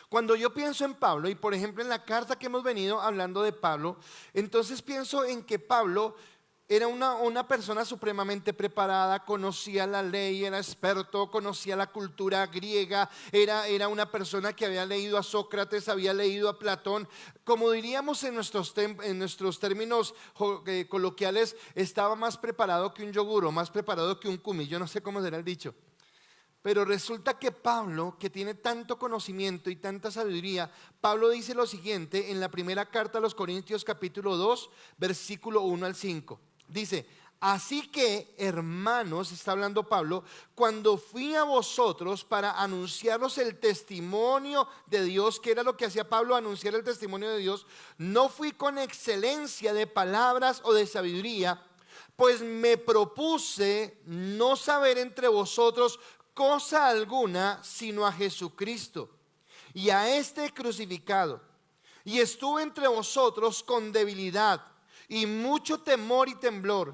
Cuando yo pienso en Pablo, y por ejemplo en la carta que hemos venido hablando de Pablo, entonces pienso en que Pablo era una persona supremamente preparada, conocía la ley, era experto, conocía la cultura griega, era una persona que había leído a Sócrates, había leído a Platón. Como diríamos en nuestros términos coloquiales, estaba más preparado que un yogur o más preparado que un kumi, yo no sé cómo será el dicho. Pero resulta que Pablo, que tiene tanto conocimiento y tanta sabiduría, Pablo dice lo siguiente en la primera carta a los Corintios capítulo 2, versículo 1 al 5. Dice: así que, hermanos, está hablando Pablo, cuando fui a vosotros para anunciaros el testimonio de Dios, que era lo que hacía Pablo, anunciar el testimonio de Dios, no fui con excelencia de palabras o de sabiduría, pues me propuse no saber entre vosotros cosa alguna sino a Jesucristo y a este crucificado. Y estuve entre vosotros con debilidad y mucho temor y temblor.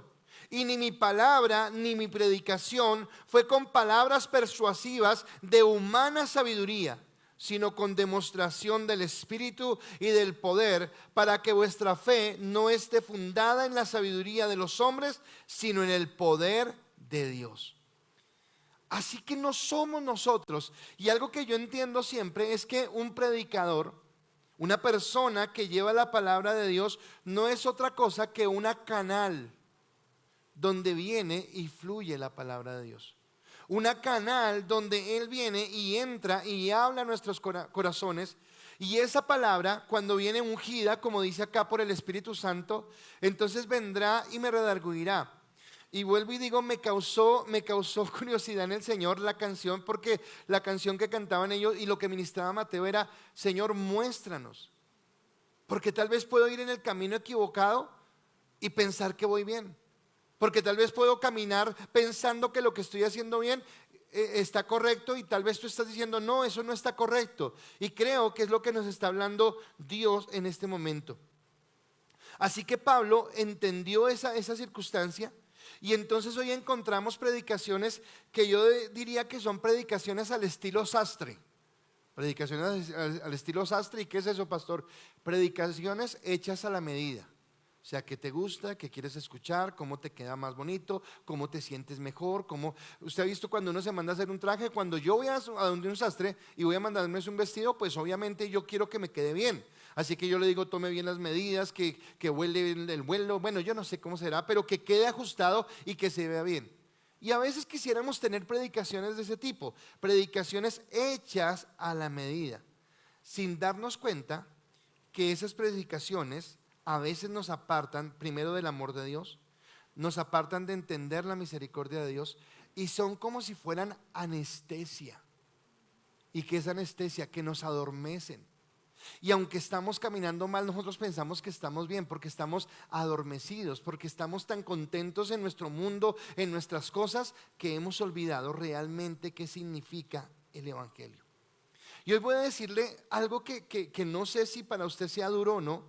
Y ni mi palabra ni mi predicación fue con palabras persuasivas de humana sabiduría, sino con demostración del Espíritu y del poder, para que vuestra fe no esté fundada en la sabiduría de los hombres, sino en el poder de Dios. Así que no somos nosotros. Y algo que yo entiendo siempre es que un predicador, una persona que lleva la palabra de Dios, no es otra cosa que una canal donde viene y fluye la palabra de Dios. Una canal donde Él viene y entra y habla a nuestros corazones. Y esa palabra, cuando viene ungida, como dice acá, por el Espíritu Santo, entonces vendrá y me redarguirá. Y vuelvo y digo, me causó curiosidad en el Señor la canción, porque la canción que cantaban ellos y lo que ministraba Mateo era: Señor, muéstranos, porque tal vez puedo ir en el camino equivocado y pensar que voy bien, porque tal vez puedo caminar pensando que lo que estoy haciendo bien está correcto, y tal vez tú estás diciendo: no, eso no está correcto. Y creo que es lo que nos está hablando Dios en este momento. Así que Pablo entendió esa circunstancia. Y entonces hoy encontramos predicaciones que yo diría que son predicaciones al estilo sastre. Predicaciones al estilo sastre. ¿Y qué es eso, pastor? Predicaciones hechas a la medida. O sea, que te gusta, que quieres escuchar, cómo te queda más bonito, cómo te sientes mejor, cómo... Usted ha visto cuando uno se manda a hacer un traje. Cuando yo voy a donde un sastre y voy a mandarme un vestido, pues obviamente yo quiero que me quede bien. Así que yo le digo: tome bien las medidas, que huele el vuelo, bueno, yo no sé cómo será, pero que quede ajustado y que se vea bien. Y a veces quisiéramos tener predicaciones de ese tipo, predicaciones hechas a la medida, sin darnos cuenta que esas predicaciones a veces nos apartan primero del amor de Dios, nos apartan de entender la misericordia de Dios, y son como si fueran anestesia. ¿Y qué es anestesia? Que nos adormecen. Y aunque estamos caminando mal, nosotros pensamos que estamos bien, porque estamos adormecidos, porque estamos tan contentos en nuestro mundo, en nuestras cosas, que hemos olvidado realmente qué significa el Evangelio. Y hoy voy a decirle algo que no sé si para usted sea duro o no,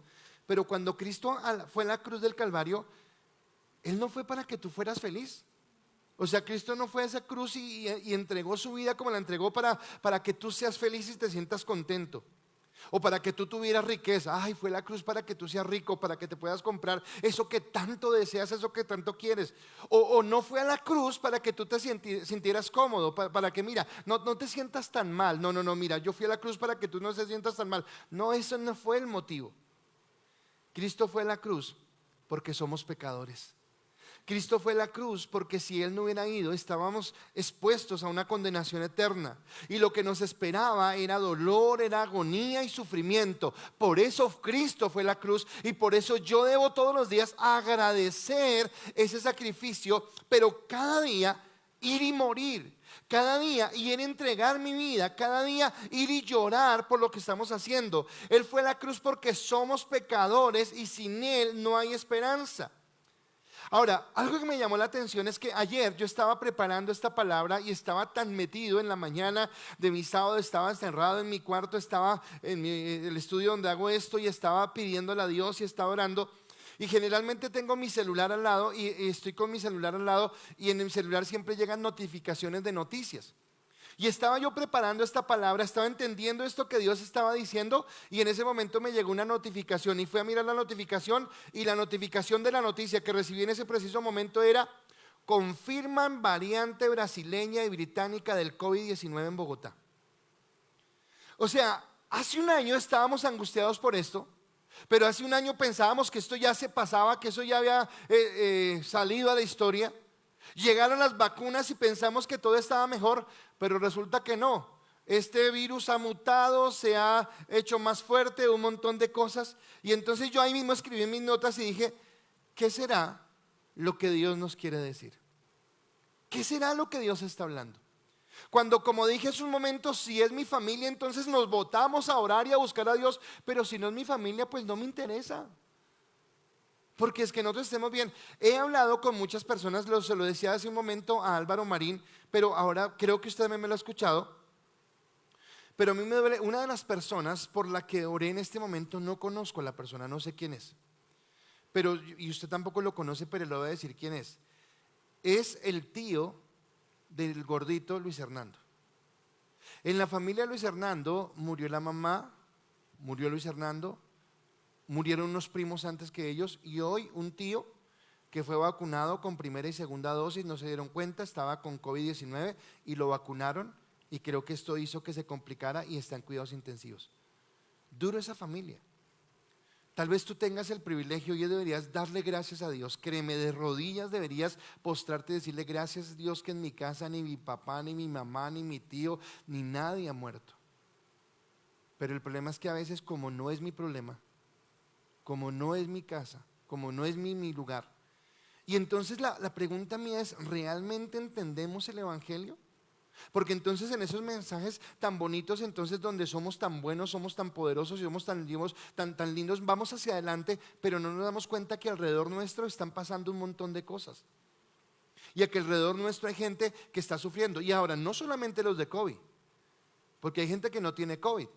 pero cuando Cristo fue a la cruz del Calvario, Él no fue para que tú fueras feliz. O sea, Cristo no fue a esa cruz y entregó su vida como la entregó para que tú seas feliz y te sientas contento, o para que tú tuvieras riqueza. Ay, fue la cruz para que tú seas rico, para que te puedas comprar eso que tanto deseas, eso que tanto quieres. O no fue a la cruz para que tú te sintieras cómodo, para que mira, no te sientas tan mal. No, mira, yo fui a la cruz para que tú no te sientas tan mal. No, eso no fue el motivo. Cristo fue a la cruz porque somos pecadores. Cristo fue a la cruz porque si Él no hubiera ido, estábamos expuestos a una condenación eterna, y lo que nos esperaba era dolor, era agonía y sufrimiento. Por eso Cristo fue a la cruz, y por eso yo debo todos los días agradecer ese sacrificio, pero cada día ir y morir, cada día ir a entregar mi vida, cada día ir y llorar por lo que estamos haciendo. Él fue a la cruz porque somos pecadores y sin Él no hay esperanza. Ahora, algo que me llamó la atención es que ayer yo estaba preparando esta palabra y estaba tan metido en la mañana de mi sábado, estaba encerrado en mi cuarto, estaba en el estudio donde hago esto, y estaba pidiéndole a Dios y estaba orando. Y generalmente tengo mi celular al lado y estoy con mi celular al lado, y en mi celular siempre llegan notificaciones de noticias. Y estaba yo preparando esta palabra, estaba entendiendo esto que Dios estaba diciendo, y en ese momento me llegó una notificación y fui a mirar la notificación, y la notificación de la noticia que recibí en ese preciso momento era: confirman variante brasileña y británica del COVID-19 en Bogotá. O sea, hace un año estábamos angustiados por esto, pero hace un año pensábamos que esto ya se pasaba, que eso ya había salido a la historia. Llegaron las vacunas y pensamos que todo estaba mejor, pero resulta que no. Este virus ha mutado, se ha hecho más fuerte, un montón de cosas. Y entonces yo ahí mismo escribí en mis notas y dije: ¿qué será lo que Dios nos quiere decir? ¿Qué será lo que Dios está hablando? Cuando, como dije hace un momento, si es mi familia, entonces nos botamos a orar y a buscar a Dios, pero si no es mi familia, pues no me interesa. Porque es que nosotros estemos bien. He hablado con muchas personas, se lo decía hace un momento a Álvaro Marín, pero ahora creo que usted también me lo ha escuchado. Pero a mí me duele, una de las personas por la que oré en este momento, no conozco a la persona, no sé quién es. Pero, y usted tampoco lo conoce, pero le voy a decir quién es. Es el tío del gordito Luis Hernando. En la familia de Luis Hernando murió la mamá, murió Luis Hernando, murieron unos primos antes que ellos, y hoy un tío que fue vacunado con primera y segunda dosis, no se dieron cuenta, estaba con COVID-19 y lo vacunaron, y creo que esto hizo que se complicara y está en cuidados intensivos. Duro esa familia. Tal vez tú tengas el privilegio y deberías darle gracias a Dios. Créeme, de rodillas deberías postrarte y decirle: gracias Dios que en mi casa ni mi papá, ni mi mamá, ni mi tío, ni nadie ha muerto. Pero el problema es que a veces, como no es mi problema, como no es mi casa, como no es mi lugar. Y entonces la pregunta mía es: ¿realmente entendemos el evangelio? Porque entonces en esos mensajes tan bonitos, entonces donde somos tan buenos, somos tan poderosos y somos tan lindos, vamos hacia adelante, pero no nos damos cuenta que alrededor nuestro están pasando un montón de cosas. Y a que alrededor nuestro hay gente que está sufriendo. Y ahora, no solamente los de COVID, porque hay gente que no tiene COVID,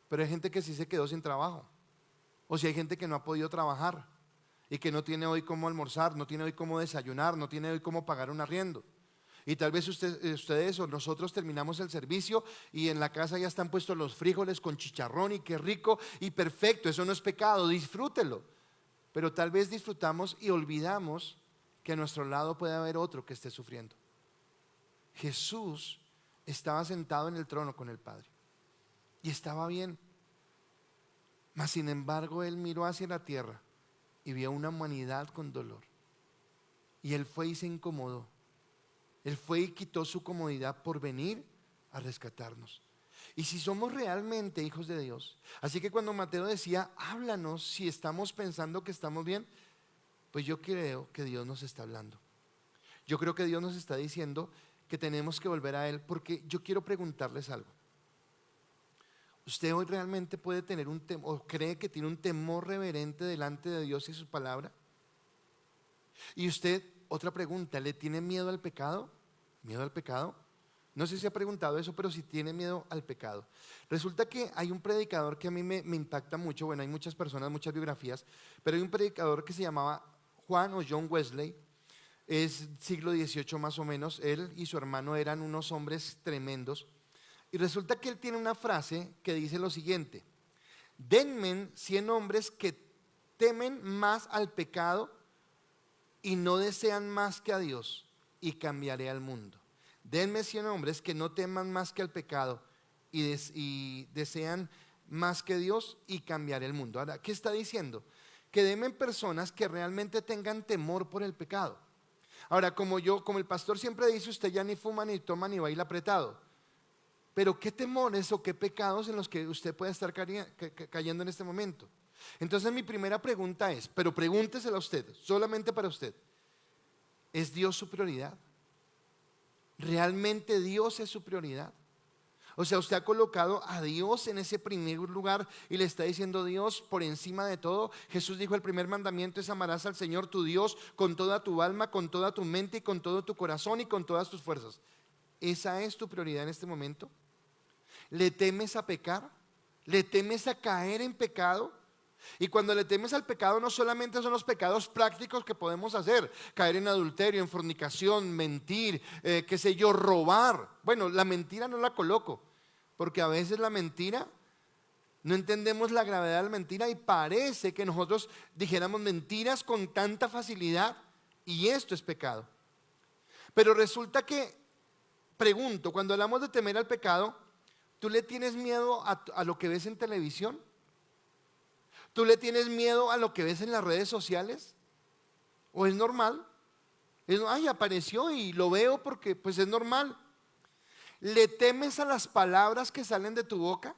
pero hay gente que sí se quedó sin trabajo. O si hay gente que no ha podido trabajar y que no tiene hoy cómo almorzar, no tiene hoy cómo desayunar, no tiene hoy cómo pagar un arriendo. Y tal vez ustedes o nosotros terminamos el servicio y en la casa ya están puestos los frijoles con chicharrón, y qué rico y perfecto, eso no es pecado, disfrútelo. Pero tal vez disfrutamos y olvidamos que a nuestro lado puede haber otro que esté sufriendo. Jesús estaba sentado en el trono con el Padre y estaba bien. Mas sin embargo Él miró hacia la tierra y vio una humanidad con dolor. Y Él fue y se incomodó. Él fue y quitó su comodidad por venir a rescatarnos. Y si somos realmente hijos de Dios, así que cuando Mateo decía: háblanos si estamos pensando que estamos bien, pues yo creo que Dios nos está hablando. Yo creo que Dios nos está diciendo que tenemos que volver a Él, porque yo quiero preguntarles algo. ¿Usted hoy realmente puede tener un temor, o cree que tiene un temor reverente delante de Dios y su palabra? Y usted, otra pregunta, ¿le tiene miedo al pecado? ¿Miedo al pecado? No sé si ha preguntado eso, pero si tiene miedo al pecado. Resulta que hay un predicador que a mí me impacta mucho. Bueno, hay muchas personas, muchas biografías, pero hay un predicador que se llamaba Juan o John Wesley. Es siglo XVIII más o menos. Él y su hermano eran unos hombres tremendos. Y resulta que él tiene una frase que dice lo siguiente: denme 100 hombres que temen más al pecado y no desean más que a Dios, y cambiaré al mundo. Denme 100 hombres que no teman más que al pecado y desean más que Dios, y cambiaré el mundo. Ahora, ¿qué está diciendo? Que denme personas que realmente tengan temor por el pecado. Ahora, como el pastor siempre dice, usted ya ni fuma, ni toma, ni baila apretado. Pero ¿qué temores o qué pecados en los que usted puede estar cayendo en este momento? Entonces mi primera pregunta es, pero pregúntesela a usted, solamente para usted: ¿es Dios su prioridad? ¿Realmente Dios es su prioridad? O sea, usted ha colocado a Dios en ese primer lugar y le está diciendo: Dios por encima de todo. Jesús dijo: el primer mandamiento es: amarás al Señor tu Dios con toda tu alma, con toda tu mente y con todo tu corazón y con todas tus fuerzas. ¿Esa es tu prioridad en este momento? ¿Le temes a pecar? ¿Le temes a caer en pecado? Y cuando le temes al pecado, no solamente son los pecados prácticos que podemos hacer, caer en adulterio, en fornicación, mentir, qué sé yo, robar. Bueno, la mentira no la coloco, porque a veces la mentira, no entendemos la gravedad de la mentira y parece que nosotros dijéramos mentiras con tanta facilidad y esto es pecado. Pero resulta que, pregunto, cuando hablamos de temer al pecado, ¿tú le tienes miedo a lo que ves en televisión? ¿Tú le tienes miedo a lo que ves en las redes sociales? ¿O es normal? Ay, apareció y lo veo porque pues es normal. ¿Le temes a las palabras que salen de tu boca?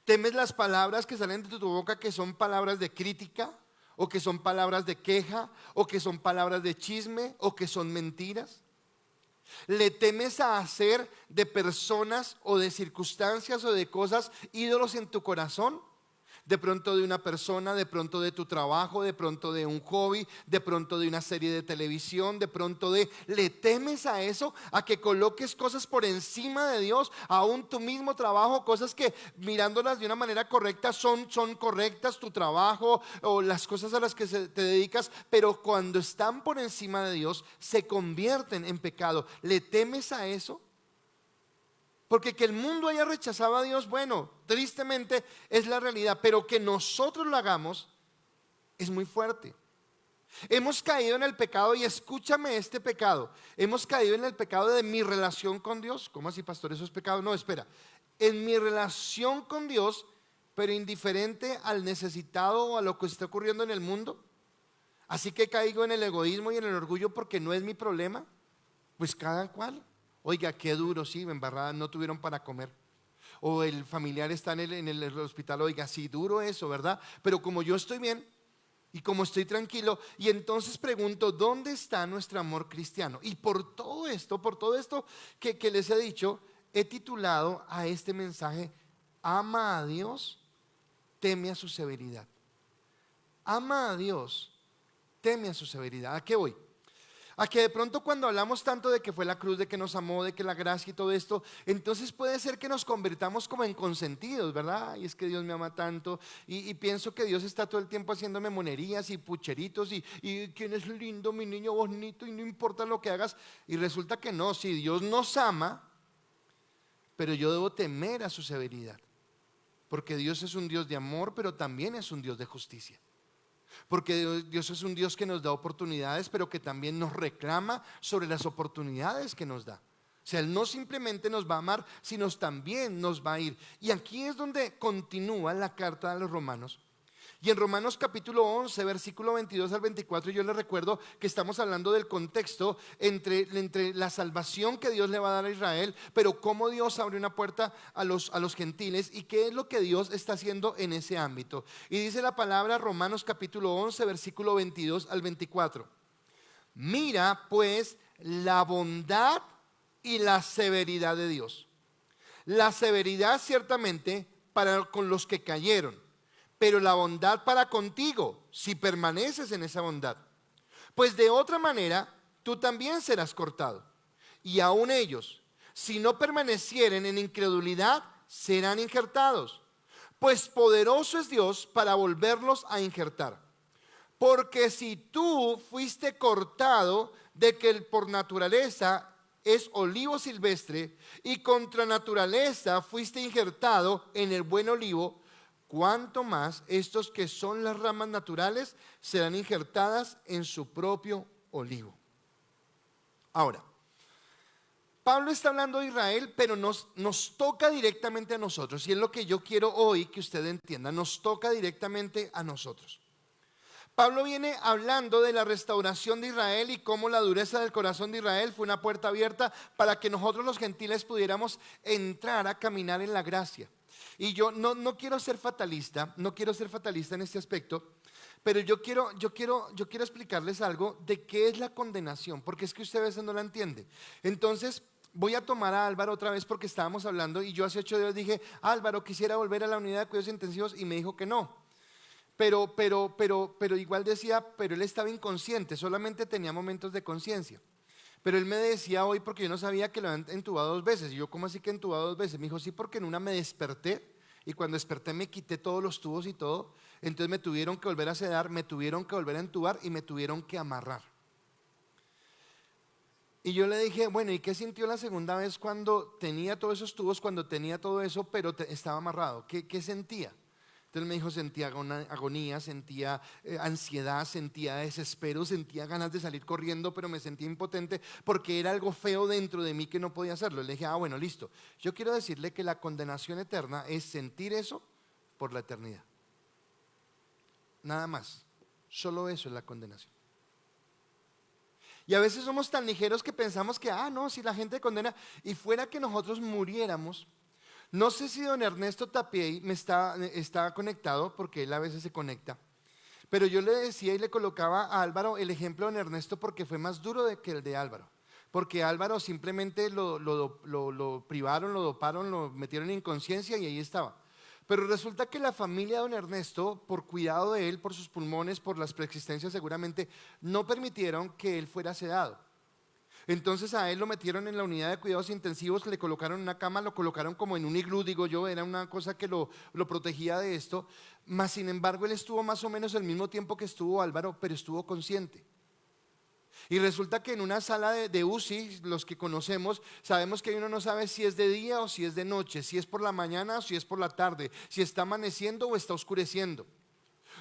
¿Temes las palabras que salen de tu boca que son palabras de crítica? ¿O que son palabras de queja? ¿O que son palabras de chisme? ¿O que son mentiras? ¿Le temes a hacer de personas o de circunstancias o de cosas ídolos en tu corazón? De pronto de una persona, de pronto de tu trabajo, de pronto de un hobby, de pronto de una serie de televisión, de pronto ¿le temes a eso? A que coloques cosas por encima de Dios, aún tu mismo trabajo, cosas que mirándolas de una manera correcta son correctas, tu trabajo o las cosas a las que te dedicas, pero cuando están por encima de Dios se convierten en pecado. ¿Le temes a eso? Porque que el mundo haya rechazado a Dios, bueno, tristemente es la realidad, pero que nosotros lo hagamos es muy fuerte. Hemos caído en el pecado, y escúchame este pecado, hemos caído en el pecado de mi relación con Dios. ¿Cómo así, pastor? ¿Eso es pecado? No, espera, en mi relación con Dios, pero indiferente al necesitado o a lo que está ocurriendo en el mundo. Así que caigo en el egoísmo y en el orgullo porque no es mi problema. Pues cada cual. Oiga, qué duro, sí, en verdad no tuvieron para comer. O el familiar está en el hospital, oiga, sí, duro eso, ¿verdad? Pero como yo estoy bien y como estoy tranquilo, y entonces pregunto, ¿dónde está nuestro amor cristiano? Y por todo esto que les he dicho, he titulado a este mensaje, ama a Dios, teme a su severidad. Ama a Dios, teme a su severidad. ¿A qué voy? A que de pronto cuando hablamos tanto de que fue la cruz, de que nos amó, de que la gracia y todo esto, entonces puede ser que nos convirtamos como en consentidos, ¿verdad? Y es que Dios me ama tanto y pienso que Dios está todo el tiempo haciéndome monerías y pucheritos y quién es lindo, mi niño bonito, y no importa lo que hagas. Y resulta que no, sí, Dios nos ama, pero yo debo temer a su severidad, porque Dios es un Dios de amor, pero también es un Dios de justicia. Porque Dios es un Dios que nos da oportunidades, pero que también nos reclama sobre las oportunidades que nos da. O sea, Él no simplemente nos va a amar, sino también nos va a ir. Y aquí es donde continúa la carta a los Romanos. Y en Romanos capítulo 11, versículo 22 al 24, yo les recuerdo que estamos hablando del contexto entre la salvación que Dios le va a dar a Israel, pero cómo Dios abre una puerta a los gentiles y qué es lo que Dios está haciendo en ese ámbito. Y dice la palabra, Romanos capítulo 11, versículo 22 al 24. Mira pues la bondad y la severidad de Dios. La severidad ciertamente para con los que cayeron, pero la bondad para contigo, si permaneces en esa bondad. Pues de otra manera, tú también serás cortado. Y aun ellos, si no permanecieren en incredulidad, serán injertados. Pues poderoso es Dios para volverlos a injertar. Porque si tú fuiste cortado de que por naturaleza es olivo silvestre, y contra naturaleza fuiste injertado en el buen olivo, cuánto más estos que son las ramas naturales serán injertadas en su propio olivo. Ahora, Pablo está hablando de Israel, pero nos toca directamente a nosotros, y es lo que yo quiero hoy que usted entienda, nos toca directamente a nosotros. Pablo viene hablando de la restauración de Israel y cómo la dureza del corazón de Israel fue una puerta abierta para que nosotros los gentiles pudiéramos entrar a caminar en la gracia. Y yo no quiero ser fatalista, no quiero ser fatalista en este aspecto, pero yo quiero explicarles algo de qué es la condenación, porque es que usted a veces no la entiende. Entonces voy a tomar a Álvaro otra vez porque estábamos hablando y yo hace 8 días dije, Álvaro, quisiera volver a la unidad de cuidados intensivos, y me dijo que no. Pero igual decía, pero él estaba inconsciente, solamente tenía momentos de conciencia. Pero él me decía hoy, porque yo no sabía que lo habían entubado 2 veces. Y yo, ¿cómo así que entubado 2 veces? Me dijo, sí, porque en una me desperté y cuando desperté me quité todos los tubos y todo. Entonces me tuvieron que volver a sedar, me tuvieron que volver a entubar y me tuvieron que amarrar. Y yo le dije, bueno, ¿y qué sintió la segunda vez cuando tenía todos esos tubos, cuando tenía todo eso, pero estaba amarrado? ¿Qué sentía? Entonces me dijo, sentía agonía, sentía ansiedad, sentía desespero, sentía ganas de salir corriendo, pero me sentía impotente porque era algo feo dentro de mí que no podía hacerlo. Le dije, bueno, listo. Yo quiero decirle que la condenación eterna es sentir eso por la eternidad. Nada más. Solo eso es la condenación. Y a veces somos tan ligeros que pensamos que, no, si la gente condena, y fuera que nosotros muriéramos. No sé si don Ernesto Tapiey está conectado, porque él a veces se conecta, pero yo le decía y le colocaba a Álvaro el ejemplo de don Ernesto porque fue más duro que el de Álvaro, porque Álvaro simplemente lo privaron, lo doparon, lo metieron en inconsciencia y ahí estaba. Pero resulta que la familia de don Ernesto, por cuidado de él, por sus pulmones, por las preexistencias seguramente, no permitieron que él fuera sedado. Entonces a él lo metieron en la unidad de cuidados intensivos, le colocaron en una cama, lo colocaron como en un iglú, digo yo, era una cosa que lo protegía de esto. Mas sin embargo él estuvo más o menos el mismo tiempo que estuvo Álvaro, pero estuvo consciente. Y resulta que en una sala de UCI, los que conocemos, sabemos que uno no sabe si es de día o si es de noche, si es por la mañana o si es por la tarde, si está amaneciendo o está oscureciendo.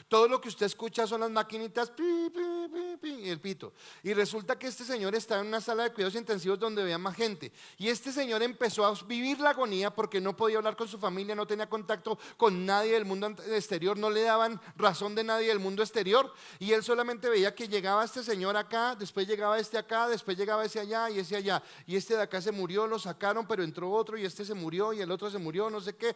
Todo lo que usted escucha son las maquinitas, pi, pi, pi, pi, y el pito. Y resulta que este señor está en una sala de cuidados intensivos donde había más gente. Y este señor empezó a vivir la agonía porque no podía hablar con su familia, no tenía contacto con nadie del mundo exterior, no le daban razón de nadie del mundo exterior. Y él solamente veía que llegaba este señor acá, después llegaba este acá, después llegaba ese allá y ese allá. Y este de acá se murió, lo sacaron, pero entró otro y este se murió y el otro se murió, no sé qué.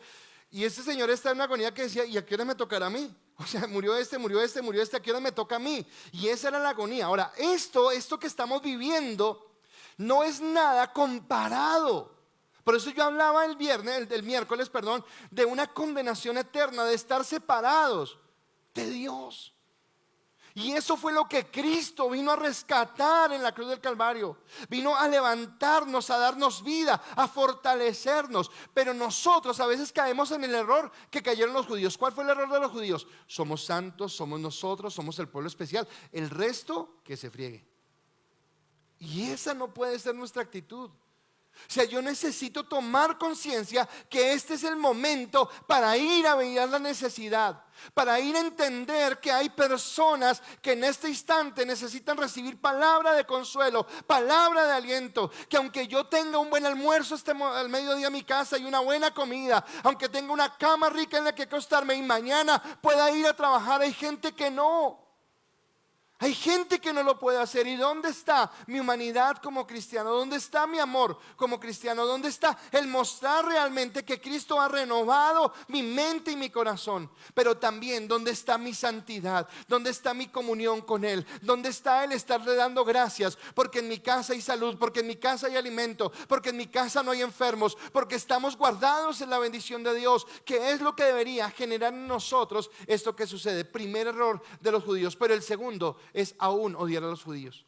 Y este señor está en una agonía que decía, ¿y a qué hora me tocará a mí? O sea, murió este, ¿a qué hora me toca a mí? Y esa era la agonía. Ahora, esto que estamos viviendo no es nada comparado. Por eso yo hablaba el miércoles, de una condenación eterna, de estar separados de Dios. Y eso fue lo que Cristo vino a rescatar en la cruz del Calvario. Vino a levantarnos, a darnos vida, a fortalecernos. Pero nosotros a veces caemos en el error que cayeron los judíos. ¿Cuál fue el error de los judíos? Somos santos, somos nosotros, somos el pueblo especial. El resto que se friegue. Y esa no puede ser nuestra actitud. O sea, yo necesito tomar conciencia que este es el momento para ir a mirar la necesidad, para ir a entender que hay personas que en este instante necesitan recibir palabra de consuelo, palabra de aliento, que aunque yo tenga un buen almuerzo al mediodía en mi casa y una buena comida, aunque tenga una cama rica en la que acostarme y mañana pueda ir a trabajar, hay gente que no. Hay gente que no lo puede hacer. ¿Y dónde está mi humanidad como cristiano? ¿Dónde está mi amor como cristiano? ¿Dónde está el mostrar realmente que Cristo ha renovado mi mente y mi corazón? Pero también, ¿dónde está mi santidad? ¿Dónde está mi comunión con Él? ¿Dónde está el estarle dando gracias? Porque en mi casa hay salud, porque en mi casa hay alimento, porque en mi casa no hay enfermos, porque estamos guardados en la bendición de Dios, que es lo que debería generar en nosotros esto que sucede. Primer error de los judíos. Pero el segundo es aún odiar a los judíos.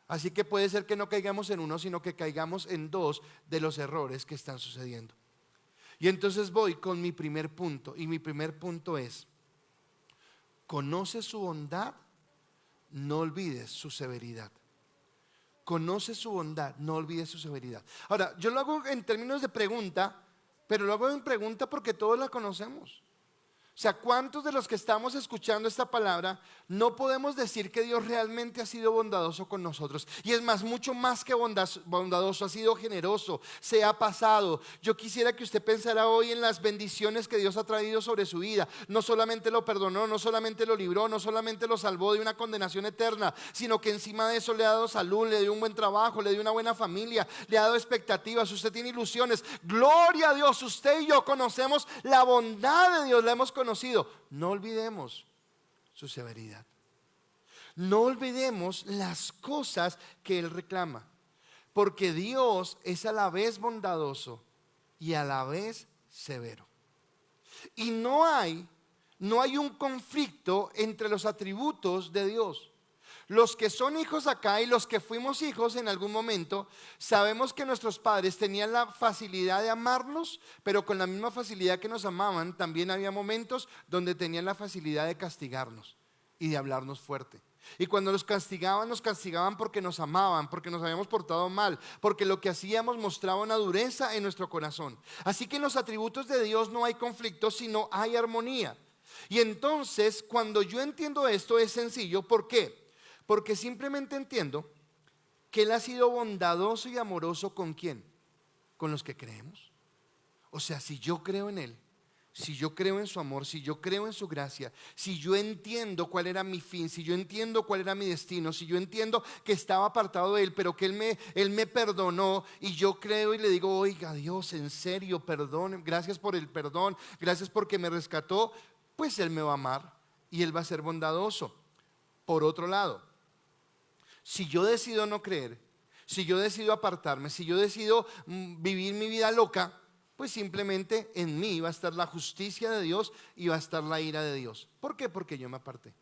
Así que puede ser que no caigamos en uno, sino que caigamos en dos de los errores que están sucediendo. Y entonces voy con mi primer punto. Y mi primer punto es: conoce su bondad, no olvides su severidad. Conoce su bondad, no olvides su severidad. Ahora, yo lo hago en términos de pregunta, pero lo hago en pregunta porque todos la conocemos. O sea, ¿cuántos de los que estamos escuchando esta palabra no podemos decir que Dios realmente ha sido bondadoso con nosotros? Y es más, mucho más que bondadoso, ha sido generoso, se ha pasado. Yo quisiera que usted pensara hoy en las bendiciones que Dios ha traído sobre su vida. No solamente lo perdonó, no solamente lo libró, no solamente lo salvó de una condenación eterna, sino que encima de eso le ha dado salud, le dio un buen trabajo, le dio una buena familia, le ha dado expectativas. Usted tiene ilusiones. Gloria a Dios, usted y yo conocemos la bondad de Dios, la hemos conocido. No olvidemos su severidad. No olvidemos las cosas que Él reclama, porque Dios es a la vez bondadoso y a la vez severo. Y no hay un conflicto entre los atributos de Dios. Los que son hijos acá y los que fuimos hijos en algún momento, sabemos que nuestros padres tenían la facilidad de amarnos, pero con la misma facilidad que nos amaban, también había momentos donde tenían la facilidad de castigarnos y de hablarnos fuerte. Y cuando nos castigaban porque nos amaban, porque nos habíamos portado mal, porque lo que hacíamos mostraba una dureza en nuestro corazón. Así que en los atributos de Dios no hay conflicto, sino hay armonía. Y entonces, cuando yo entiendo esto, es sencillo. ¿Por qué? Porque simplemente entiendo que Él ha sido bondadoso y amoroso ¿con quién? Con los que creemos. O sea, si yo creo en Él, si yo creo en su amor, si yo creo en su gracia, si yo entiendo cuál era mi fin, si yo entiendo cuál era mi destino, si yo entiendo que estaba apartado de Él, pero que Él me perdonó, y yo creo y le digo, oiga Dios, en serio, perdón, gracias por el perdón, gracias porque me rescató, pues Él me va a amar y Él va a ser bondadoso. Por otro lado, si yo decido no creer, si yo decido apartarme, si yo decido vivir mi vida loca, pues simplemente en mí va a estar la justicia de Dios y va a estar la ira de Dios. ¿Por qué? Porque yo me aparté.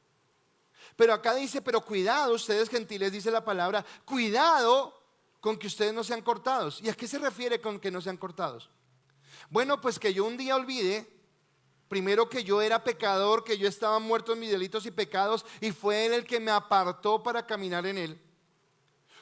Pero acá dice, pero cuidado, ustedes gentiles, dice la palabra, cuidado con que ustedes no sean cortados. ¿Y a qué se refiere con que no sean cortados? Bueno, pues que yo un día olvide, primero, que yo era pecador, que yo estaba muerto en mis delitos y pecados, y fue Él el que me apartó para caminar en Él.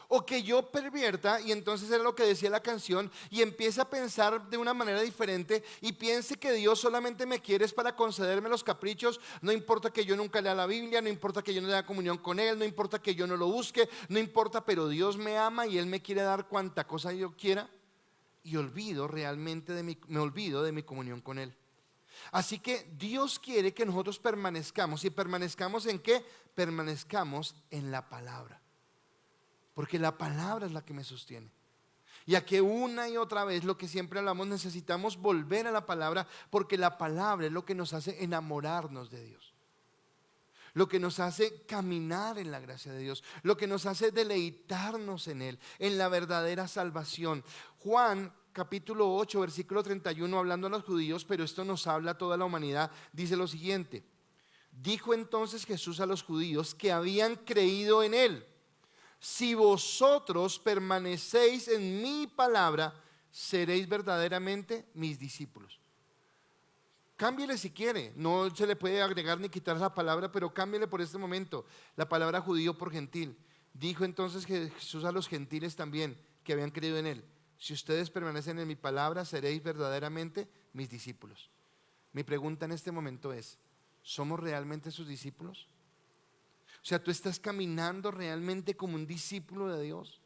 O que yo pervierta, y entonces era lo que decía la canción, y empiece a pensar de una manera diferente y piense que Dios solamente me quiere es para concederme los caprichos. No importa que yo nunca lea la Biblia, no importa que yo no tenga comunión con Él, no importa que yo no lo busque, no importa, pero Dios me ama y Él me quiere dar cuanta cosa yo quiera, y me olvido de mi comunión con Él. Así que Dios quiere que nosotros permanezcamos. ¿Y permanezcamos en qué? Permanezcamos en la palabra. Porque la palabra es la que me sostiene. Ya que una y otra vez, lo que siempre hablamos, necesitamos volver a la palabra, porque la palabra es lo que nos hace enamorarnos de Dios, lo que nos hace caminar en la gracia de Dios, lo que nos hace deleitarnos en Él, en la verdadera salvación. Juan capítulo 8 versículo 31, hablando a los judíos, pero esto nos habla a toda la humanidad, dice lo siguiente: dijo entonces Jesús a los judíos que habían creído en Él: si vosotros permanecéis en mi palabra, seréis verdaderamente mis discípulos. Cámbiele si quiere, no se le puede agregar ni quitar la palabra, pero cámbiele por este momento la palabra judío por gentil. Dijo entonces Jesús a los gentiles también que habían creído en Él: si ustedes permanecen en mi palabra, seréis verdaderamente mis discípulos. Mi pregunta en este momento es: ¿somos realmente sus discípulos? O sea, ¿tú estás caminando realmente como un discípulo de Dios?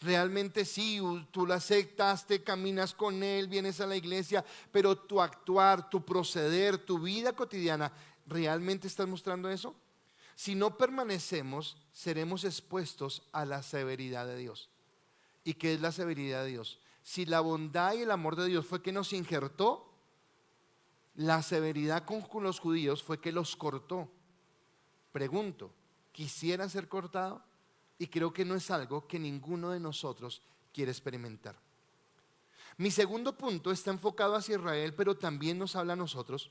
Realmente sí, tú lo aceptaste, caminas con Él, vienes a la iglesia, pero tu actuar, tu proceder, tu vida cotidiana, ¿realmente estás mostrando eso? Si no permanecemos, seremos expuestos a la severidad de Dios. ¿Y qué es la severidad de Dios? Si la bondad y el amor de Dios fue que nos injertó, la severidad con los judíos fue que los cortó. Pregunto, ¿quisiera ser cortado? Y creo que no es algo que ninguno de nosotros quiere experimentar. Mi segundo punto está enfocado hacia Israel, pero también nos habla a nosotros,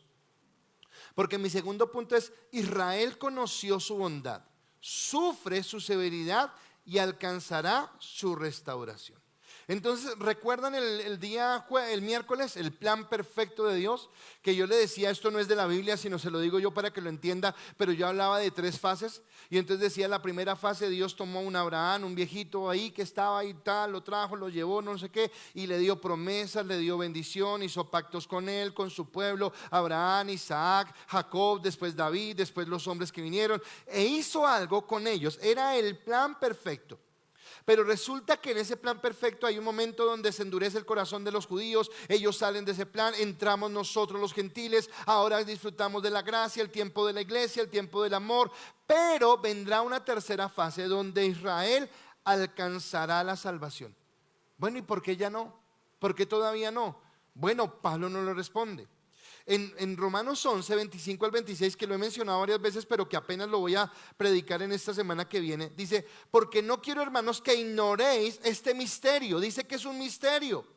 porque mi segundo punto es: Israel conoció su bondad, sufre su severidad y alcanzará su restauración. Entonces, ¿recuerdan el miércoles, el plan perfecto de Dios? Que yo le decía, esto no es de la Biblia, sino se lo digo yo para que lo entienda, pero yo hablaba de 3 fases. Y entonces decía, la primera fase, Dios tomó a un Abraham, un viejito ahí que estaba ahí tal, lo trajo, lo llevó, no sé qué, y le dio promesas, le dio bendición, hizo pactos con él, con su pueblo, Abraham, Isaac, Jacob, después David, después los hombres que vinieron, e hizo algo con ellos. Era el plan perfecto. Pero resulta que en ese plan perfecto hay un momento donde se endurece el corazón de los judíos. Ellos salen de ese plan, entramos nosotros los gentiles. Ahora disfrutamos de la gracia, el tiempo de la iglesia, el tiempo del amor. Pero vendrá una tercera fase donde Israel alcanzará la salvación. Bueno, ¿y por qué ya no? ¿Por qué todavía no? Bueno, Pablo no lo responde. En Romanos 11, 25 al 26, que lo he mencionado varias veces, pero que apenas lo voy a predicar en esta semana que viene, dice: porque no quiero, hermanos, que ignoréis este misterio. Dice que es un misterio,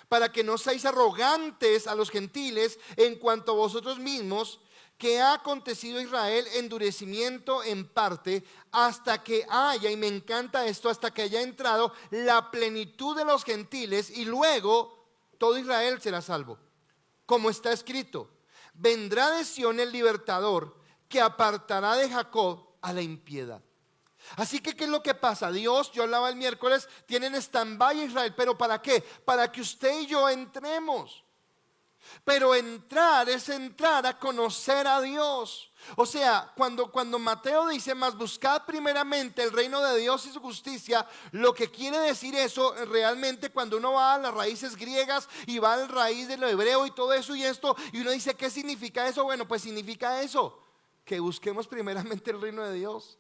para que no seáis arrogantes a los gentiles en cuanto a vosotros mismos, que ha acontecido a Israel endurecimiento en parte hasta que haya, y me encanta esto, hasta que haya entrado la plenitud de los gentiles y luego todo Israel será salvo. Como está escrito, vendrá de Sión el libertador que apartará de Jacob a la impiedad. Así que, ¿qué es lo que pasa? Dios, yo hablaba el miércoles, tienen stand-by a Israel, pero ¿para qué? Para que usted y yo entremos. Pero entrar es entrar a conocer a Dios. O sea, cuando Mateo dice, mas buscad primeramente el reino de Dios y su justicia, lo que quiere decir eso realmente, cuando uno va a las raíces griegas y va a la raíz de lo hebreo y todo eso y esto, y uno dice, ¿qué significa eso? Bueno, pues significa eso, que busquemos primeramente el reino de Dios.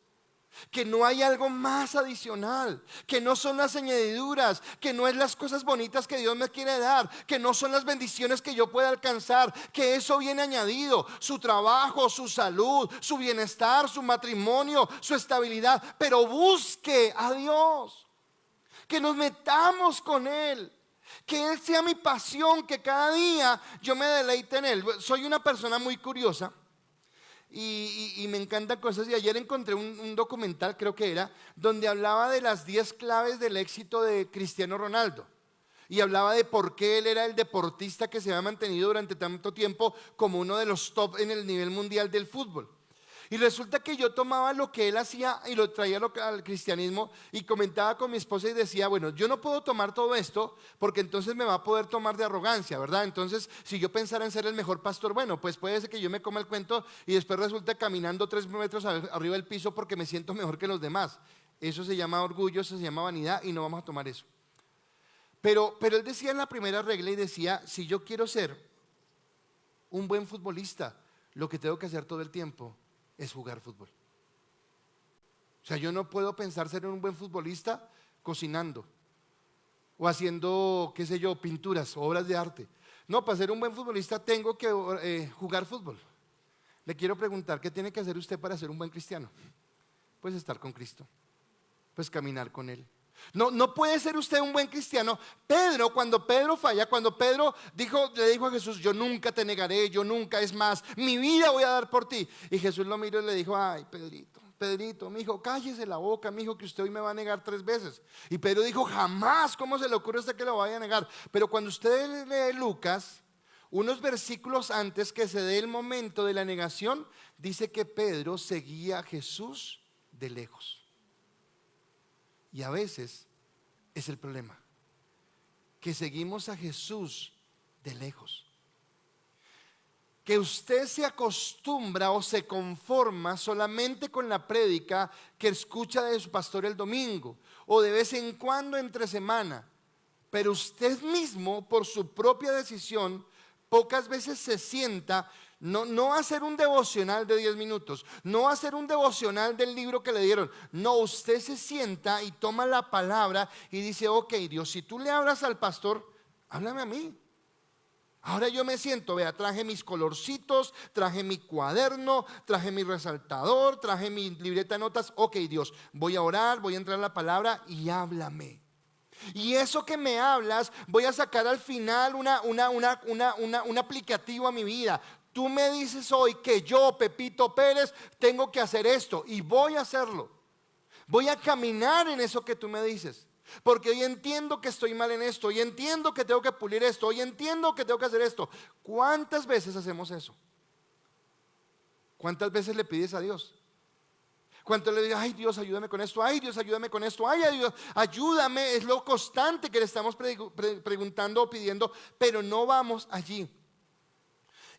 Que no hay algo más adicional, que no son las añadiduras, que no es las cosas bonitas que Dios me quiere dar, que no son las bendiciones que yo pueda alcanzar, que eso viene añadido, su trabajo, su salud, su bienestar, su matrimonio, su estabilidad, pero busque a Dios, que nos metamos con Él, que Él sea mi pasión, que cada día yo me deleite en Él. Soy una persona muy curiosa. Y me encantan cosas, y ayer encontré un documental, creo que era, donde hablaba de las 10 claves del éxito de Cristiano Ronaldo, y hablaba de por qué él era el deportista que se había mantenido durante tanto tiempo como uno de los top en el nivel mundial del fútbol. Y resulta que yo tomaba lo que él hacía y lo traía al cristianismo, y comentaba con mi esposa y decía, bueno, yo no puedo tomar todo esto porque entonces me va a poder tomar de arrogancia, ¿verdad? Entonces, si yo pensara en ser el mejor pastor, bueno, pues puede ser que yo me coma el cuento y después resulte caminando 3 metros arriba del piso porque me siento mejor que los demás. Eso se llama orgullo, eso se llama vanidad, y no vamos a tomar eso. Pero él decía en la primera regla, y decía, si yo quiero ser un buen futbolista, lo que tengo que hacer todo el tiempo es jugar fútbol. O sea, yo no puedo pensar ser un buen futbolista cocinando o haciendo, qué sé yo, pinturas, obras de arte. No, para ser un buen futbolista tengo que jugar fútbol. Le quiero preguntar, ¿qué tiene que hacer usted para ser un buen cristiano? Pues estar con Cristo, pues caminar con Él. No puede ser usted un buen cristiano. Pedro, cuando Pedro falla, cuando Pedro le dijo a Jesús, yo nunca te negaré, yo nunca, es más, mi vida voy a dar por ti. Y Jesús lo miró y le dijo, ay, Pedrito, mijo, cállese la boca, mijo, que usted hoy me va a negar 3 veces. Y Pedro dijo, jamás, ¿cómo se le ocurre a usted que lo vaya a negar? Pero cuando usted lee Lucas, unos versículos antes que se dé el momento de la negación, dice que Pedro seguía a Jesús de lejos. Y a veces es el problema, que seguimos a Jesús de lejos. Que usted se acostumbra o se conforma solamente con la prédica que escucha de su pastor el domingo, o de vez en cuando entre semana. Pero usted mismo, por su propia decisión, pocas veces se sienta. No hacer un devocional de 10 minutos, no hacer un devocional del libro que le dieron. No, usted se sienta y toma la palabra y dice, ok, Dios, si tú le hablas al pastor, háblame a mí. Ahora yo me siento, vea, traje mis colorcitos, traje mi cuaderno, traje mi resaltador, traje mi libreta de notas. Ok, Dios, voy a orar, voy a entrar a la palabra y háblame. Y eso que me hablas, voy a sacar al final un aplicativo a mi vida. Tú me dices hoy que yo, Pepito Pérez, tengo que hacer esto, y voy a hacerlo. Voy a caminar en eso que tú me dices, porque hoy entiendo que estoy mal en esto, hoy entiendo que tengo que pulir esto, hoy entiendo que tengo que hacer esto. ¿Cuántas veces hacemos eso? ¿Cuántas veces le pides a Dios? ¿Cuánto le dices, ay Dios, ayúdame con esto, ay Dios, ayúdame con esto, ay Dios, ayúdame? Es lo constante que le estamos preguntando o pidiendo, pero no vamos allí.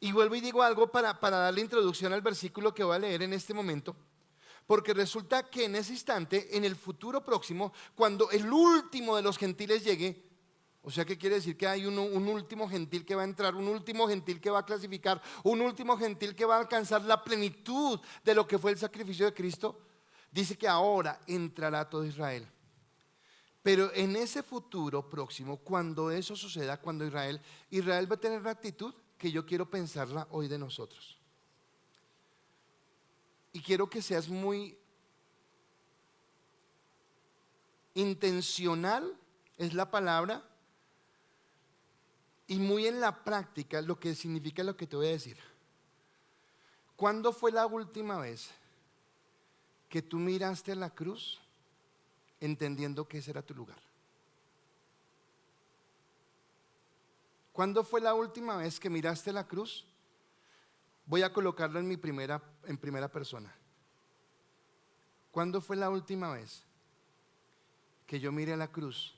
Y vuelvo y digo algo para darle introducción al versículo que voy a leer en este momento, porque resulta que en ese instante, en el futuro próximo, cuando el último de los gentiles llegue, o sea, ¿qué quiere decir? Que hay un último gentil que va a entrar, un último gentil que va a clasificar, un último gentil que va a alcanzar la plenitud de lo que fue el sacrificio de Cristo. Dice que ahora entrará todo Israel. Pero en ese futuro próximo, cuando eso suceda, cuando Israel va a tener una actitud que yo quiero pensarla hoy de nosotros. Y quiero que seas muy intencional, es la palabra, y muy en la práctica lo que significa lo que te voy a decir. ¿Cuándo fue la última vez que tú miraste a la cruz entendiendo que ese era tu lugar? ¿Cuándo fue la última vez que miraste la cruz? Voy a colocarlo en primera persona. ¿Cuándo fue la última vez que yo miré a la cruz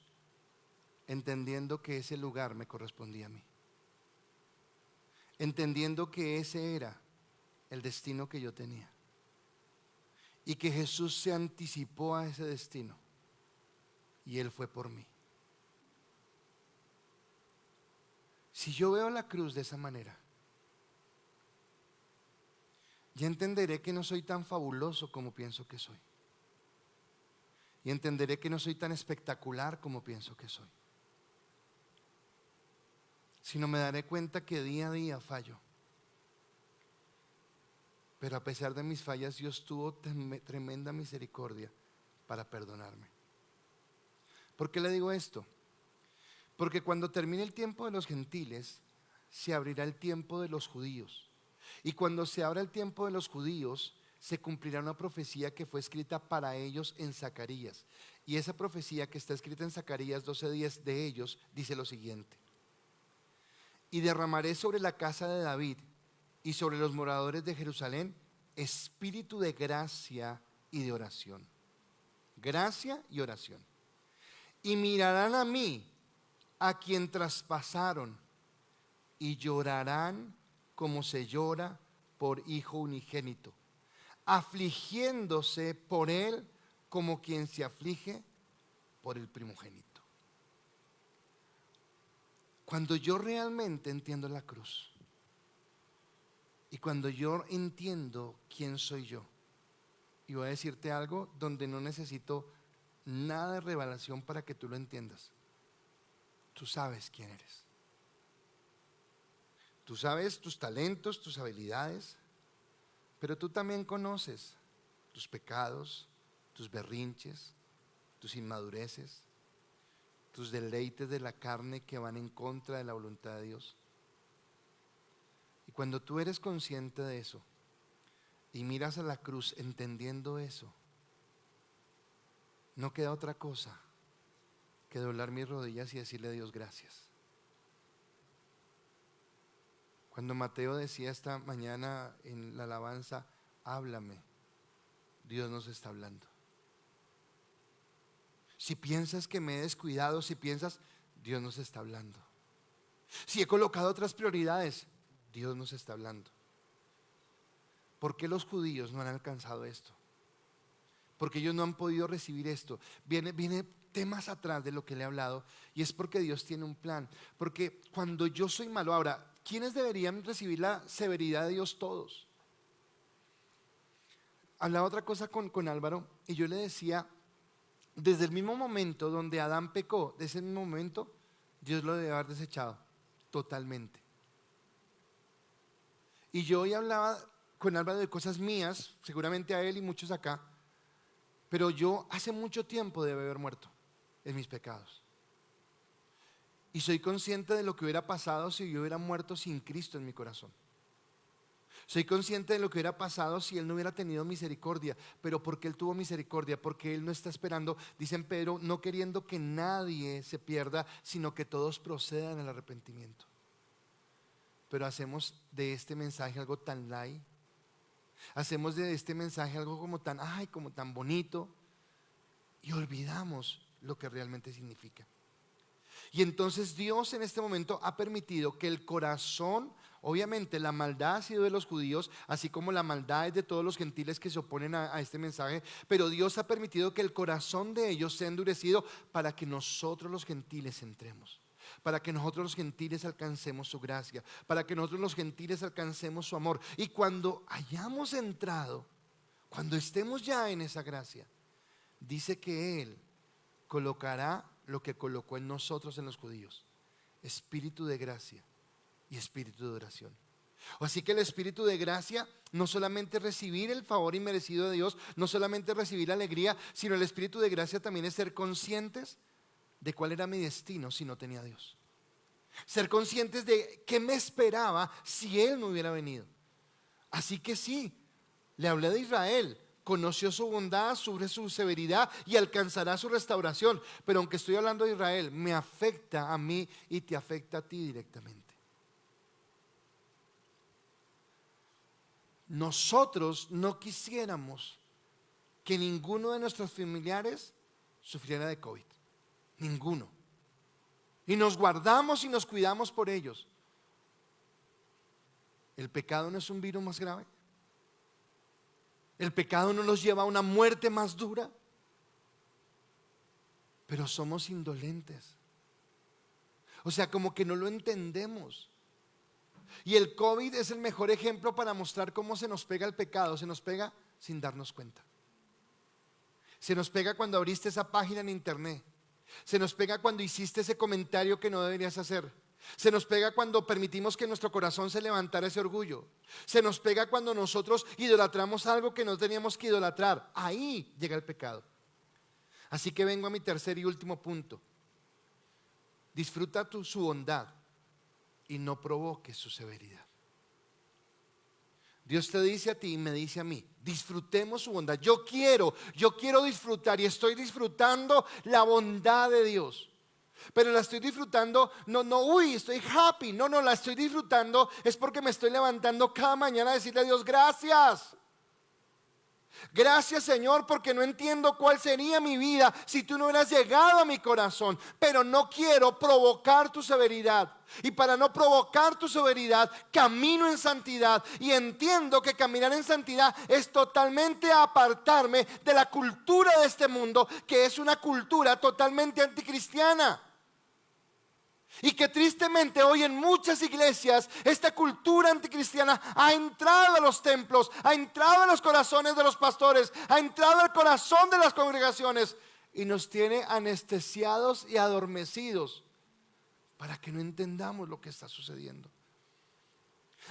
entendiendo que ese lugar me correspondía a mí? Entendiendo que ese era el destino que yo tenía y que Jesús se anticipó a ese destino y Él fue por mí. Si yo veo la cruz de esa manera, ya entenderé que no soy tan fabuloso como pienso que soy. Y entenderé que no soy tan espectacular como pienso que soy. Sino me daré cuenta que día a día fallo. Pero a pesar de mis fallas, Dios tuvo tremenda misericordia para perdonarme. ¿Por qué le digo esto? Porque cuando termine el tiempo de los gentiles, se abrirá el tiempo de los judíos. Y cuando se abra el tiempo de los judíos, se cumplirá una profecía que fue escrita para ellos en Zacarías. Y esa profecía que está escrita en Zacarías 12:10 de ellos dice lo siguiente: y derramaré sobre la casa de David y sobre los moradores de Jerusalén espíritu de gracia y de oración. Gracia y oración. Y mirarán a mí, a quien traspasaron, y llorarán como se llora por hijo unigénito, afligiéndose por él como quien se aflige por el primogénito. Cuando yo realmente entiendo la cruz y cuando yo entiendo quién soy yo, y voy a decirte algo donde no necesito nada de revelación para que tú lo entiendas. Tú sabes quién eres. Tú sabes tus talentos, tus habilidades, pero tú también conoces tus pecados, tus berrinches, tus inmadureces, tus deleites de la carne que van en contra de la voluntad de Dios. Y cuando tú eres consciente de eso y miras a la cruz entendiendo eso, no queda otra cosa que doblar mis rodillas y decirle a Dios gracias. Cuando Mateo decía esta mañana en la alabanza, háblame, Dios nos está hablando. Si piensas que me he descuidado, si piensas, Dios nos está hablando. Si he colocado otras prioridades, Dios nos está hablando. ¿Por qué los judíos no han alcanzado esto? Porque ellos no han podido recibir esto. Viene temas atrás de lo que le he hablado, y es porque Dios tiene un plan. Porque cuando yo soy malo, ahora, ¿quiénes deberían recibir la severidad de Dios? Todos. Hablaba otra cosa con Álvaro, y yo le decía, desde el mismo momento donde Adán pecó, de ese mismo momento, Dios lo debe haber desechado totalmente. Y yo hoy hablaba con Álvaro de cosas mías, seguramente a él y muchos acá, pero yo hace mucho tiempo debe haber muerto en mis pecados. Y soy consciente de lo que hubiera pasado si yo hubiera muerto sin Cristo en mi corazón. Soy consciente de lo que hubiera pasado si Él no hubiera tenido misericordia. Pero ¿por qué Él tuvo misericordia? Porque Él no está esperando, dice en Pedro, no queriendo que nadie se pierda, sino que todos procedan al arrepentimiento. Pero hacemos de este mensaje algo tan light. Hacemos de este mensaje algo como tan bonito, y olvidamos lo que realmente significa. Y entonces Dios en este momento ha permitido que el corazón, obviamente la maldad ha sido de los judíos, así como la maldad es de todos los gentiles que se oponen a este mensaje, pero Dios ha permitido que el corazón de ellos sea endurecido para que nosotros los gentiles entremos, para que nosotros los gentiles alcancemos su gracia, para que nosotros los gentiles alcancemos su amor. Y cuando hayamos entrado, cuando estemos ya en esa gracia, dice que Él colocará lo que colocó en nosotros, en los judíos: espíritu de gracia y espíritu de oración. Así que el espíritu de gracia no solamente es recibir el favor inmerecido de Dios, no solamente es recibir alegría, sino el espíritu de gracia también es ser conscientes de cuál era mi destino si no tenía a Dios. Ser conscientes de qué me esperaba si Él no hubiera venido. Así que sí, le hablé de Israel. Conoció su bondad, sufre su severidad y alcanzará su restauración. Pero aunque estoy hablando de Israel, me afecta a mí y te afecta a ti directamente. Nosotros no quisiéramos que ninguno de nuestros familiares sufriera de COVID. Ninguno. Y nos guardamos y nos cuidamos por ellos. ¿El pecado no es un virus más grave? ¿El pecado no nos lleva a una muerte más dura? Pero somos indolentes. O sea, como que no lo entendemos. Y el COVID es el mejor ejemplo para mostrar cómo se nos pega el pecado. Se nos pega sin darnos cuenta. Se nos pega cuando abriste esa página en internet. Se nos pega cuando hiciste ese comentario que no deberías hacer. Se nos pega cuando permitimos que en nuestro corazón se levantara ese orgullo. Se nos pega cuando nosotros idolatramos algo que no teníamos que idolatrar. Ahí llega el pecado. Así que vengo a mi tercer y último punto. Disfruta su bondad y no provoques su severidad. Dios te dice a ti y me dice a mí, disfrutemos su bondad. Yo quiero disfrutar y estoy disfrutando la bondad de Dios. Pero la estoy disfrutando, estoy happy. No, la estoy disfrutando es porque me estoy levantando cada mañana a decirle a Dios, gracias. Gracias, Señor, porque no entiendo cuál sería mi vida si tú no hubieras llegado a mi corazón. Pero no quiero provocar tu severidad. Y para no provocar tu severidad, camino en santidad. Y entiendo que caminar en santidad es totalmente apartarme de la cultura de este mundo, que es una cultura totalmente anticristiana. Y que tristemente hoy en muchas iglesias esta cultura anticristiana ha entrado a los templos, ha entrado a los corazones de los pastores, ha entrado al corazón de las congregaciones y nos tiene anestesiados y adormecidos para que no entendamos lo que está sucediendo.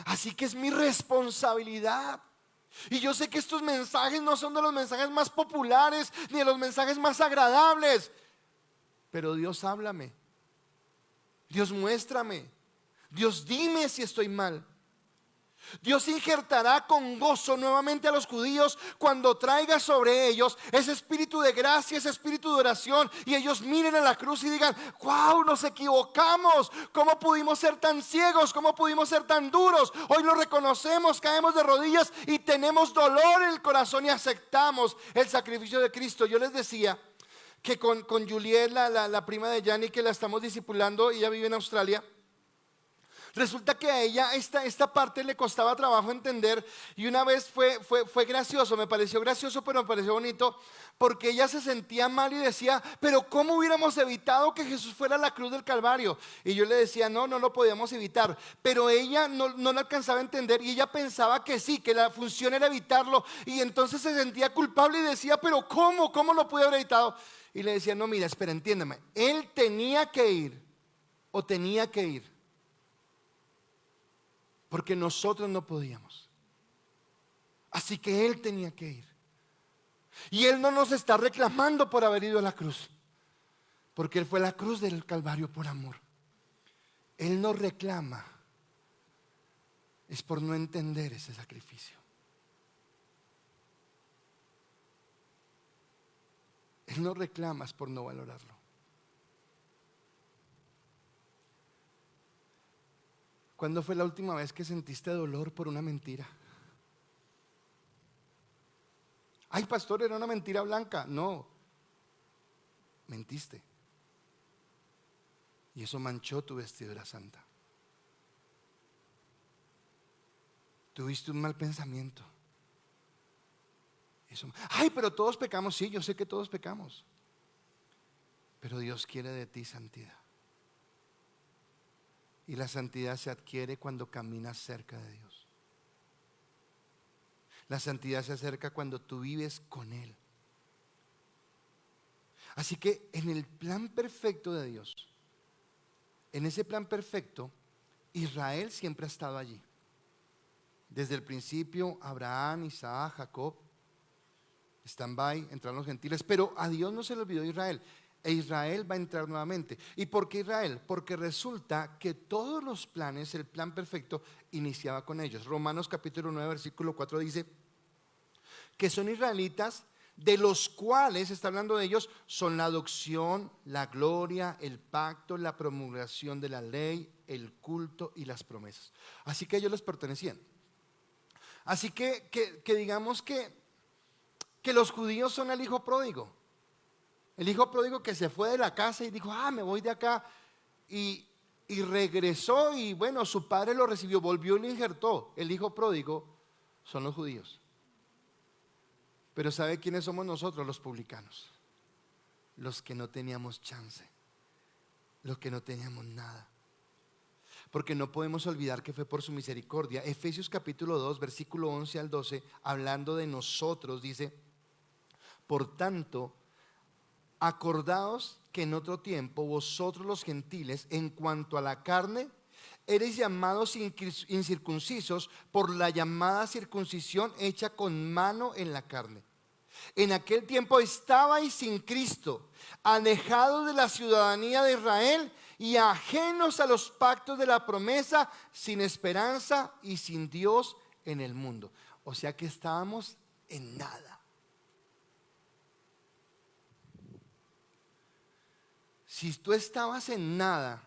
Así que es mi responsabilidad. Y yo sé que estos mensajes no son de los mensajes más populares ni de los mensajes más agradables, pero Dios, háblame. Dios, muéstrame. Dios, dime si estoy mal. Dios injertará con gozo nuevamente a los judíos cuando traiga sobre ellos ese espíritu de gracia, ese espíritu de oración, y ellos miren a la cruz y digan, wow, nos equivocamos. ¿Cómo pudimos ser tan ciegos? ¿Cómo pudimos ser tan duros? Hoy lo reconocemos, caemos de rodillas y tenemos dolor en el corazón y aceptamos el sacrificio de Cristo. Yo les decía que con Juliet, la prima de Yanni, que la estamos discipulando, ella vive en Australia. Resulta que a ella esta parte le costaba trabajo entender. Y una vez fue gracioso, me pareció gracioso, pero me pareció bonito, porque ella se sentía mal y decía, pero ¿cómo hubiéramos evitado que Jesús fuera a la cruz del Calvario? Y yo le decía, no lo podíamos evitar. Pero ella no lo alcanzaba a entender y ella pensaba que sí, que la función era evitarlo. Y entonces se sentía culpable y decía, pero ¿cómo lo pude haber evitado? Y le decía, no, mira, espera, entiéndeme. Él tenía que ir o tenía que ir, porque nosotros no podíamos. Así que Él tenía que ir. Y Él no nos está reclamando por haber ido a la cruz, porque Él fue a la cruz del Calvario por amor. Él nos reclama es por no entender ese sacrificio. Él no reclama es por no valorarlo. ¿Cuándo fue la última vez que sentiste dolor por una mentira? Ay, pastor, era una mentira blanca. No, mentiste. Y eso manchó tu vestidura santa. Tuviste un mal pensamiento. Ay, pero todos pecamos. Sí, yo sé que todos pecamos, pero Dios quiere de ti santidad. Y la santidad se adquiere cuando caminas cerca de Dios. La santidad se acerca cuando tú vives con Él. Así que en el plan perfecto de Dios, en ese plan perfecto, Israel siempre ha estado allí. Desde el principio, Abraham, Isaac, Jacob, stand-by, entraron los gentiles, pero a Dios no se le olvidó Israel. e Israel va a entrar nuevamente. ¿Y por qué Israel? Porque resulta que todos los planes, el plan perfecto, iniciaba con ellos. Romanos capítulo 9, versículo 4 dice que son israelitas, de los cuales, está hablando de ellos, son la adopción, la gloria, el pacto, la promulgación de la ley, el culto y las promesas. Así que ellos les pertenecían. Así que digamos que los judíos son el hijo pródigo. El hijo pródigo que se fue de la casa y dijo, me voy de acá. Y regresó y bueno, su padre lo recibió, volvió y lo injertó. El hijo pródigo son los judíos. Pero ¿sabe quiénes somos nosotros? Los publicanos. Los que no teníamos chance. Los que no teníamos nada. Porque no podemos olvidar que fue por su misericordia. Efesios capítulo 2, versículo 11 al 12, hablando de nosotros, dice: por tanto, acordaos que en otro tiempo vosotros los gentiles, en cuanto a la carne, eres llamados incircuncisos por la llamada circuncisión hecha con mano en la carne. En aquel tiempo estabais sin Cristo, alejados de la ciudadanía de Israel y ajenos a los pactos de la promesa, sin esperanza y sin Dios en el mundo. O sea que estábamos en nada. Si tú estabas en nada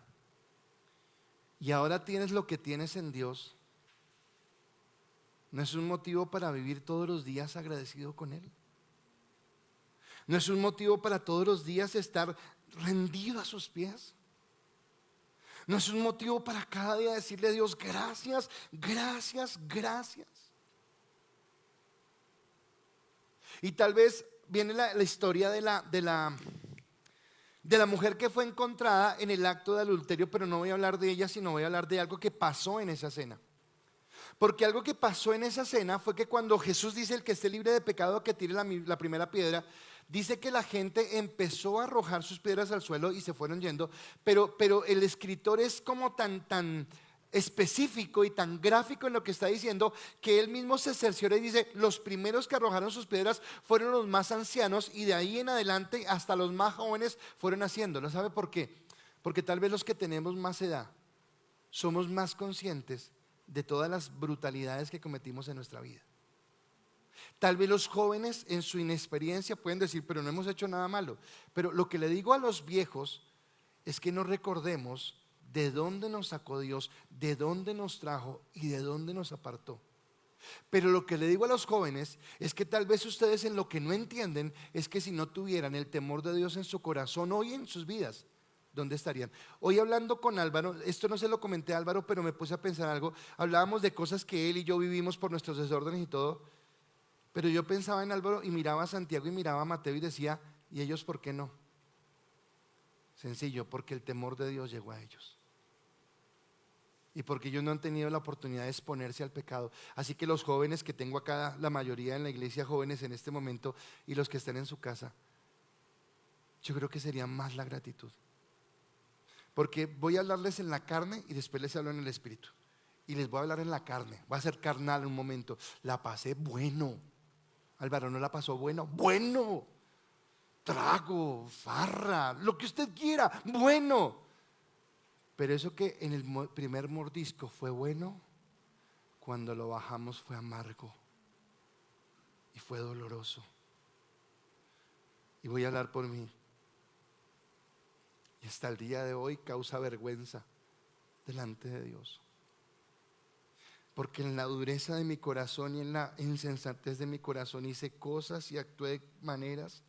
y ahora tienes lo que tienes en Dios, ¿no es un motivo para vivir todos los días agradecido con Él? ¿No es un motivo para todos los días estar rendido a sus pies? ¿No es un motivo para cada día decirle a Dios gracias, gracias, gracias? Y tal vez viene la historia de la mujer que fue encontrada en el acto de adulterio, pero no voy a hablar de ella, sino voy a hablar de algo que pasó en esa cena. Porque algo que pasó en esa cena fue que cuando Jesús dice: el que esté libre de pecado que tire la primera piedra, dice que la gente empezó a arrojar sus piedras al suelo y se fueron yendo. Pero el escritor es como tan específico y tan gráfico en lo que está diciendo, que él mismo se cerciora y dice: los primeros que arrojaron sus piedras fueron los más ancianos, y de ahí en adelante hasta los más jóvenes fueron haciéndolo. ¿Sabe por qué? Porque tal vez los que tenemos más edad somos más conscientes de todas las brutalidades que cometimos en nuestra vida. Tal vez los jóvenes en su inexperiencia pueden decir: pero no hemos hecho nada malo. Pero lo que le digo a los viejos es que nos recordemos de dónde nos sacó Dios, de dónde nos trajo y de dónde nos apartó. Pero lo que le digo a los jóvenes es que tal vez ustedes en lo que no entienden es que si no tuvieran el temor de Dios en su corazón hoy en sus vidas, ¿dónde estarían? Hoy hablando con Álvaro, esto no se lo comenté a Álvaro, pero me puse a pensar algo. Hablábamos de cosas que él y yo vivimos por nuestros desórdenes y todo. Pero yo pensaba en Álvaro y miraba a Santiago y miraba a Mateo y decía: ¿y ellos por qué no? Sencillo, porque el temor de Dios llegó a ellos. Y porque ellos no han tenido la oportunidad de exponerse al pecado. Así que los jóvenes que tengo acá, la mayoría en la iglesia, jóvenes en este momento, y los que están en su casa, yo creo que sería más la gratitud. Porque voy a hablarles en la carne y después les hablo en el espíritu. Y les voy a hablar en la carne, va a ser carnal un momento. La pasé bueno. Álvaro no la pasó bueno. Bueno. Trago, farra, lo que usted quiera, bueno. Pero eso que en el primer mordisco fue bueno, cuando lo bajamos fue amargo y fue doloroso. Y voy a hablar por mí. Y hasta el día de hoy causa vergüenza delante de Dios. Porque en la dureza de mi corazón y en la insensatez de mi corazón hice cosas y actué de maneras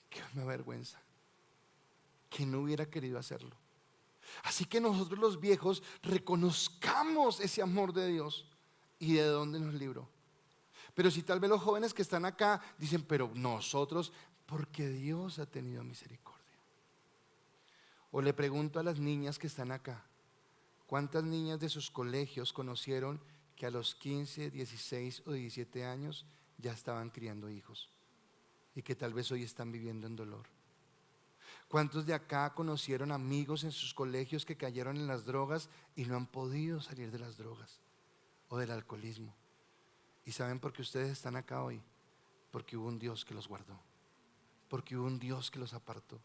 que me avergüenza, que no hubiera querido hacerlo. Así que nosotros los viejos reconozcamos ese amor de Dios y de dónde nos libró. Pero si tal vez los jóvenes que están acá dicen: pero nosotros, porque Dios ha tenido misericordia. O le pregunto a las niñas que están acá: ¿cuántas niñas de sus colegios conocieron que a los 15, 16 o 17 años ya estaban criando hijos y que tal vez hoy están viviendo en dolor? ¿Cuántos de acá conocieron amigos en sus colegios que cayeron en las drogas y no han podido salir de las drogas o del alcoholismo? ¿Y saben por qué ustedes están acá hoy? Porque hubo un Dios que los guardó, porque hubo un Dios que los apartó.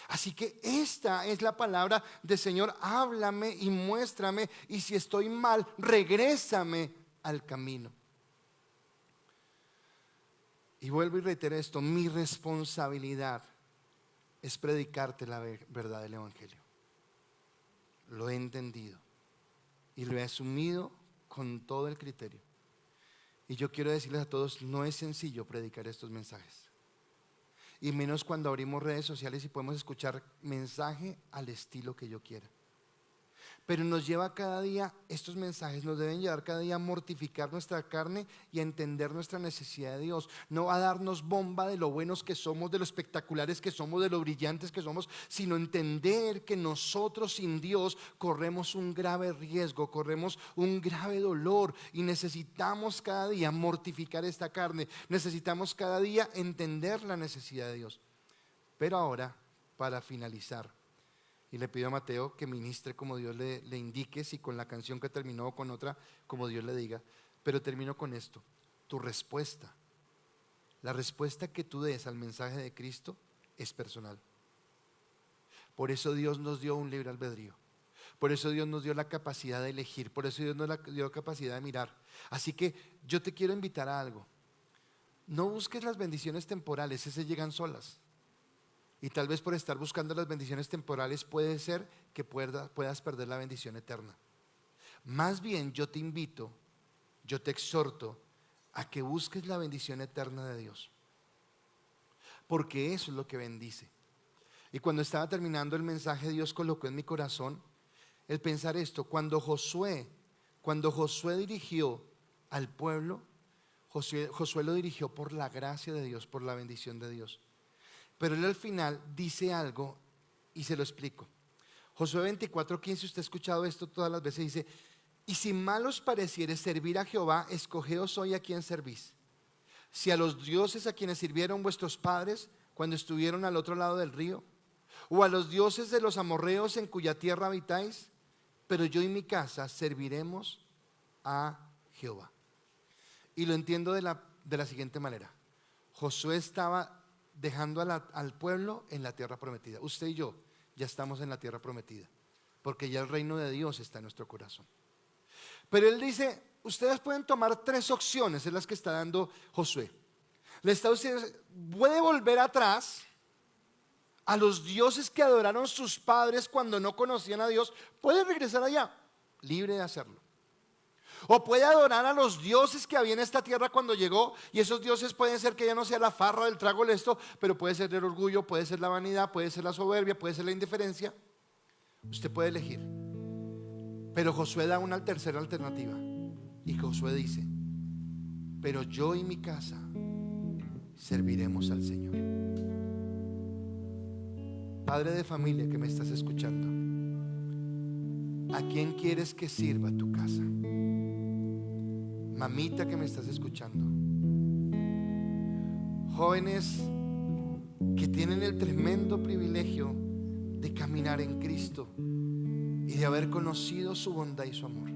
Así que esta es la palabra del Señor: háblame y muéstrame, y si estoy mal, regrésame al camino. Y vuelvo y reitero esto: mi responsabilidad es predicarte la verdad del Evangelio. Lo he entendido y lo he asumido con todo el criterio. Y yo quiero decirles a todos, no es sencillo predicar estos mensajes, y menos cuando abrimos redes sociales y podemos escuchar mensaje al estilo que yo quiera. Pero nos lleva cada día, estos mensajes nos deben llevar cada día a mortificar nuestra carne y a entender nuestra necesidad de Dios. No a darnos bomba de lo buenos que somos, de lo espectaculares que somos, de lo brillantes que somos, sino entender que nosotros sin Dios corremos un grave riesgo, corremos un grave dolor, y necesitamos cada día mortificar esta carne. Necesitamos cada día entender la necesidad de Dios. Pero ahora, para finalizar, y le pido a Mateo que ministre como Dios le indique, si con la canción que terminó o con otra, como Dios le diga. Pero termino con esto: tu respuesta, la respuesta que tú des al mensaje de Cristo es personal. Por eso Dios nos dio un libre albedrío. Por eso Dios nos dio la capacidad de elegir. Por eso Dios nos dio la capacidad de mirar. Así que yo te quiero invitar a algo: no busques las bendiciones temporales, esas llegan solas. Y tal vez por estar buscando las bendiciones temporales puede ser que puedas perder la bendición eterna. Más bien yo te invito, yo te exhorto a que busques la bendición eterna de Dios, porque eso es lo que bendice. Y cuando estaba terminando el mensaje, Dios colocó en mi corazón el pensar esto: cuando Josué dirigió al pueblo, Josué lo dirigió por la gracia de Dios, por la bendición de Dios. Pero él al final dice algo y se lo explico. Josué 24:15, usted ha escuchado esto todas las veces, dice: y si mal os pareciere servir a Jehová, escogeos hoy a quién servís. Si a los dioses a quienes sirvieron vuestros padres cuando estuvieron al otro lado del río, o a los dioses de los amorreos en cuya tierra habitáis, pero yo y mi casa serviremos a Jehová. Y lo entiendo de la siguiente manera: Josué estaba dejando al pueblo en la tierra prometida. Usted y yo ya estamos en la tierra prometida, porque ya el reino de Dios está en nuestro corazón. Pero él dice: ustedes pueden tomar 3 opciones, es las que está dando Josué. Le está diciendo: puede volver atrás a los dioses que adoraron sus padres cuando no conocían a Dios, puede regresar allá, libre de hacerlo. O puede adorar a los dioses que había en esta tierra cuando llegó, y esos dioses pueden ser que ya no sea la farra del trago esto, pero puede ser el orgullo, puede ser la vanidad, puede ser la soberbia, puede ser la indiferencia. Usted puede elegir. Pero Josué da una tercera alternativa, y Josué dice: pero yo y mi casa serviremos al Señor. Padre de familia que me estás escuchando, ¿a quién quieres que sirva tu casa? Mamita que me estás escuchando, jóvenes que tienen el tremendo privilegio de caminar en Cristo y de haber conocido su bondad y su amor,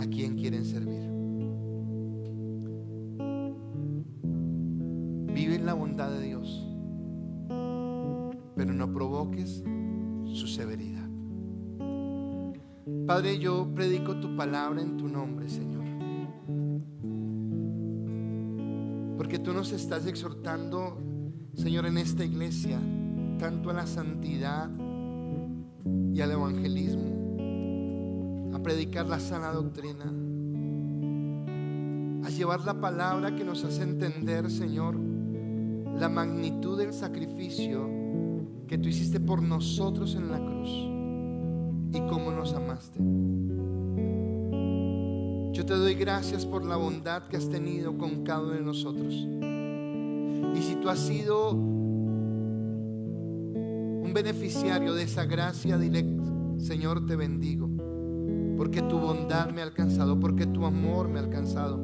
¿a quién quieren servir? Vive en la bondad de Dios, pero no provoques su severidad. Padre, yo predico tu palabra en tu nombre, Señor, porque tú nos estás exhortando, Señor, en esta iglesia, tanto a la santidad y al evangelismo, a predicar la sana doctrina, a llevar la palabra que nos hace entender, Señor, la magnitud del sacrificio que tú hiciste por nosotros en la cruz y cómo nos amaste. Yo te doy gracias por la bondad que has tenido con cada uno de nosotros. Y si tú has sido un beneficiario de esa gracia, dile: Señor, te bendigo, porque tu bondad me ha alcanzado, porque tu amor me ha alcanzado.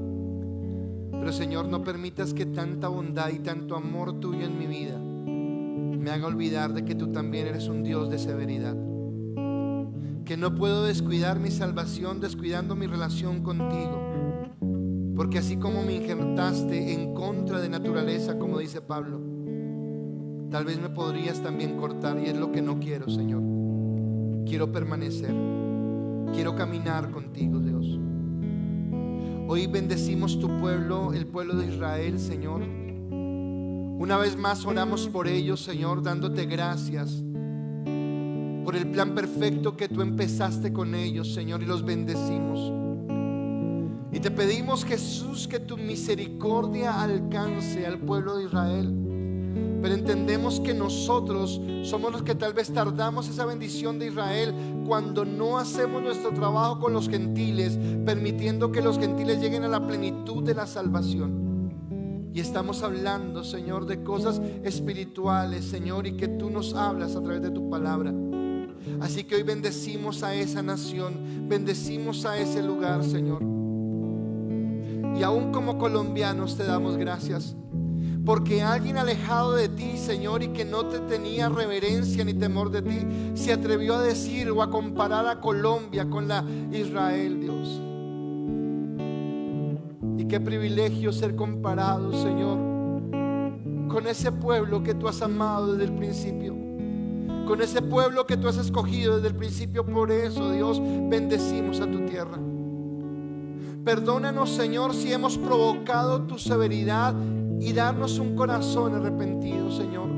Pero Señor, no permitas que tanta bondad y tanto amor tuyo en mi vida me haga olvidar de que tú también eres un Dios de severidad, que no puedo descuidar mi salvación descuidando mi relación contigo, porque así como me injertaste en contra de naturaleza, como dice Pablo, Tal vez me podrías también cortar, y es lo que no quiero, Señor. Quiero permanecer, quiero caminar contigo, Dios. Hoy bendecimos tu pueblo, el pueblo de Israel, Señor. Una vez más oramos por ellos, Señor, dándote gracias por el plan perfecto que tú empezaste con ellos, Señor, y los bendecimos. Y te pedimos, Jesús, que tu misericordia alcance al pueblo de Israel. Pero entendemos que nosotros somos los que tal vez tardamos esa bendición de Israel cuando no hacemos nuestro trabajo con los gentiles, permitiendo que los gentiles lleguen a la plenitud de la salvación. Y estamos hablando, Señor, de cosas espirituales, Señor, y que tú nos hablas a través de tu palabra. Así que hoy bendecimos a esa nación, bendecimos a ese lugar, Señor. Y aún como colombianos te damos gracias, porque alguien alejado de ti, Señor, y que no te tenía reverencia ni temor de ti, se atrevió a decir o a comparar a Colombia con la Israel, Dios. Y qué privilegio ser comparado, Señor, con ese pueblo que tú has amado desde el principio, con ese pueblo que tú has escogido desde el principio. Por eso, Dios, bendecimos a tu tierra. Perdónanos, Señor, si hemos provocado tu severidad, y darnos un corazón arrepentido, Señor.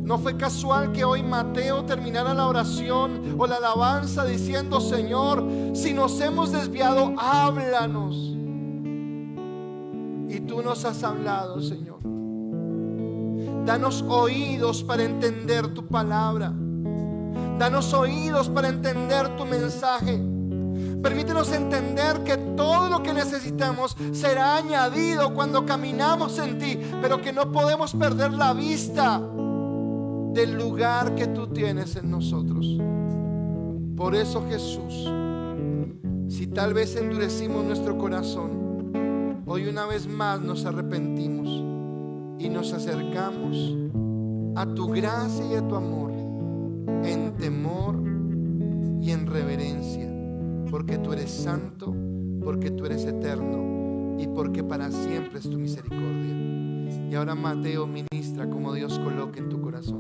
No fue casual que hoy Mateo terminara la oración o la alabanza diciendo: Señor, si nos hemos desviado, háblanos. Y tú nos has hablado, Señor. Danos oídos para entender tu palabra. Danos oídos para entender tu mensaje. Permítenos entender que todo lo que necesitamos será añadido cuando caminamos en ti, pero que no podemos perder la vista del lugar que tú tienes en nosotros. Por eso, Jesús, si tal vez endurecimos nuestro corazón, hoy una vez más nos arrepentimos y nos acercamos a tu gracia y a tu amor en temor y en reverencia. Porque tú eres santo, porque tú eres eterno y porque para siempre es tu misericordia. Y ahora, Mateo, ministra como Dios coloque en tu corazón.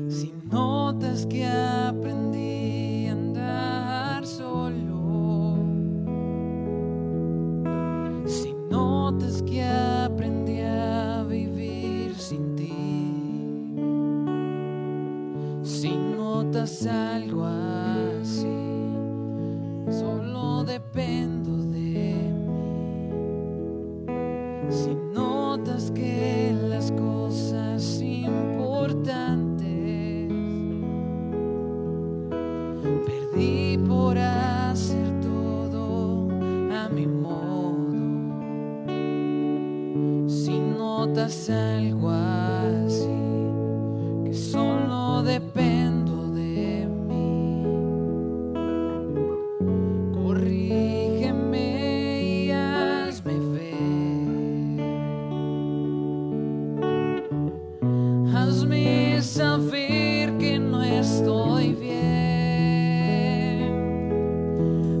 Si notas que aprendí a andar solo, si notas que aprendí a vivir sin ti, si notas algo así, solo dependo de mí. Si notas que las cosas importantes perdí por hacer todo a mi modo, si notas algo así, que solo dependo de mí, corrígeme y hazme ver, hazme saber que no estoy bien.